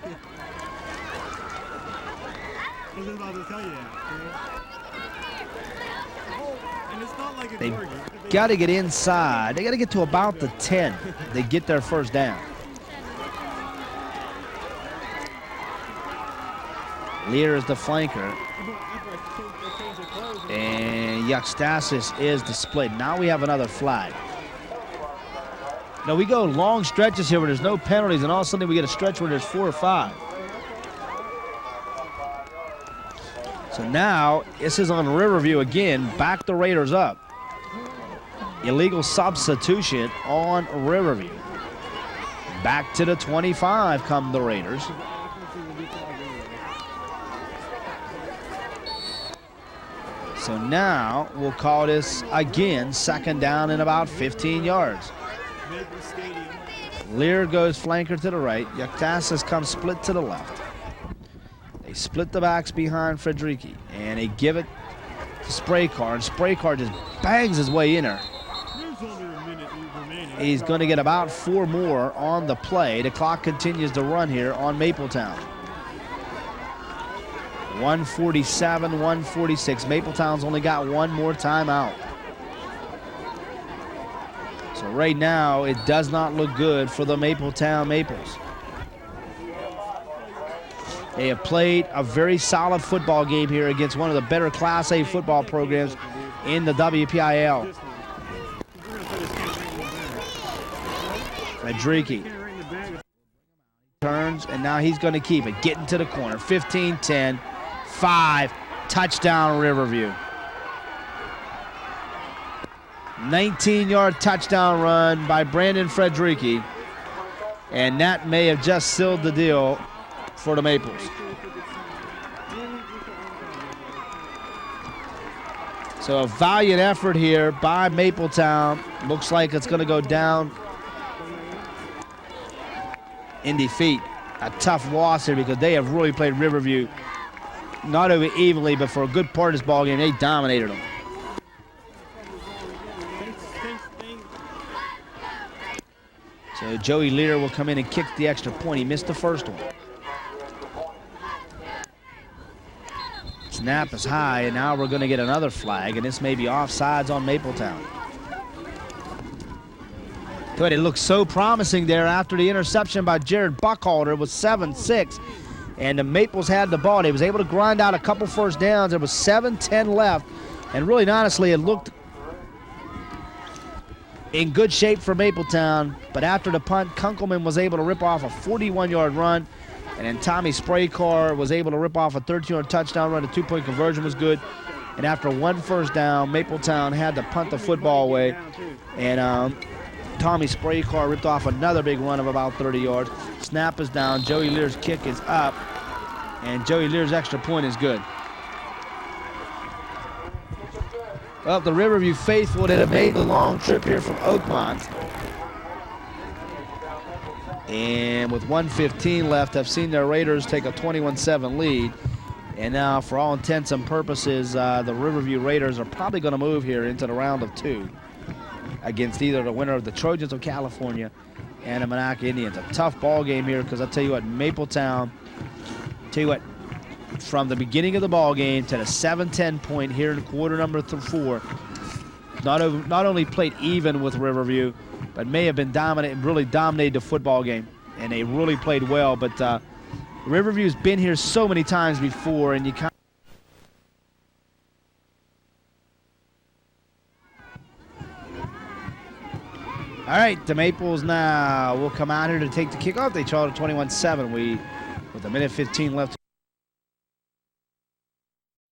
They got to get inside. They got to get to about the 10. They get their first down. Lear is the flanker. And Yuxtasis is displayed. Now we have another flag. Now we go long stretches here where there's no penalties, and all of a sudden we get a stretch where there's 4 or 5. So now this is on Riverview again. Back the Raiders up. Illegal substitution on Riverview. Back to the 25 come the Raiders. So now we'll call this again second down and about 15 yards. Lear goes flanker to the right. Yuxtasis comes split to the left. They split the backs behind Frederici, and they give it to Spraycar, and Spraycar just bangs his way in there. He's going to get about 4 more on the play. The clock continues to run here on Mapletown. 147, 146. Mapletown's only got 1 more timeout. So right now, it does not look good for the Mapletown Maples. They have played a very solid football game here against one of the better Class A football programs in the WPIAL. Frederici turns, and now he's going to keep it. Getting to the corner. 15-10, 5, touchdown Riverview. 19-yard touchdown run by Brandon Frederici, and that may have just sealed the deal for the Maples. So a valiant effort here by Mapletown. Looks like it's going to go down in defeat. A tough loss here because they have really played Riverview not over evenly, but for a good part of this ball game, they dominated them. So Joey Lear will come in and kick the extra point. He missed the first one. Snap is high, and now we're going to get another flag, and this may be offsides on Mapletown. But it looked so promising there after the interception by Jared Buckhalter. It was 7-6, and the Maples had the ball. They was able to grind out a couple first downs. There was 7:10 left, and really and honestly, it looked in good shape for Mapletown, but after the punt, Kunkelman was able to rip off a 41-yard run, and then Tommy Spraycar was able to rip off a 13-yard touchdown run. The 2-point conversion was good, and after 1 first down, Mapletown had to punt the football away, and Tommy Spraycar ripped off another big run of about 30 yards. Snap is down. Joey Lear's kick is up, and Joey Lear's extra point is good. Well, the Riverview faithful that have made the long trip here from Oakmont. And with 1:15 left, I've seen their Raiders take a 21-7 lead. And now, for all intents and purposes, the Riverview Raiders are probably going to move here into the round of 2 against either the winner of the Trojans of California and the Monaca Indians. A tough ball game here because I'll tell you what, Mapletown, from the beginning of the ball game to the 7:10 point here in quarter number 4, not only played even with Riverview, but may have been really dominated the football game, and they really played well. But Riverview's been here so many times before, and you kind All right, the Maples now will come out here to take the kickoff. They trail to 21-7. With a minute 15 left.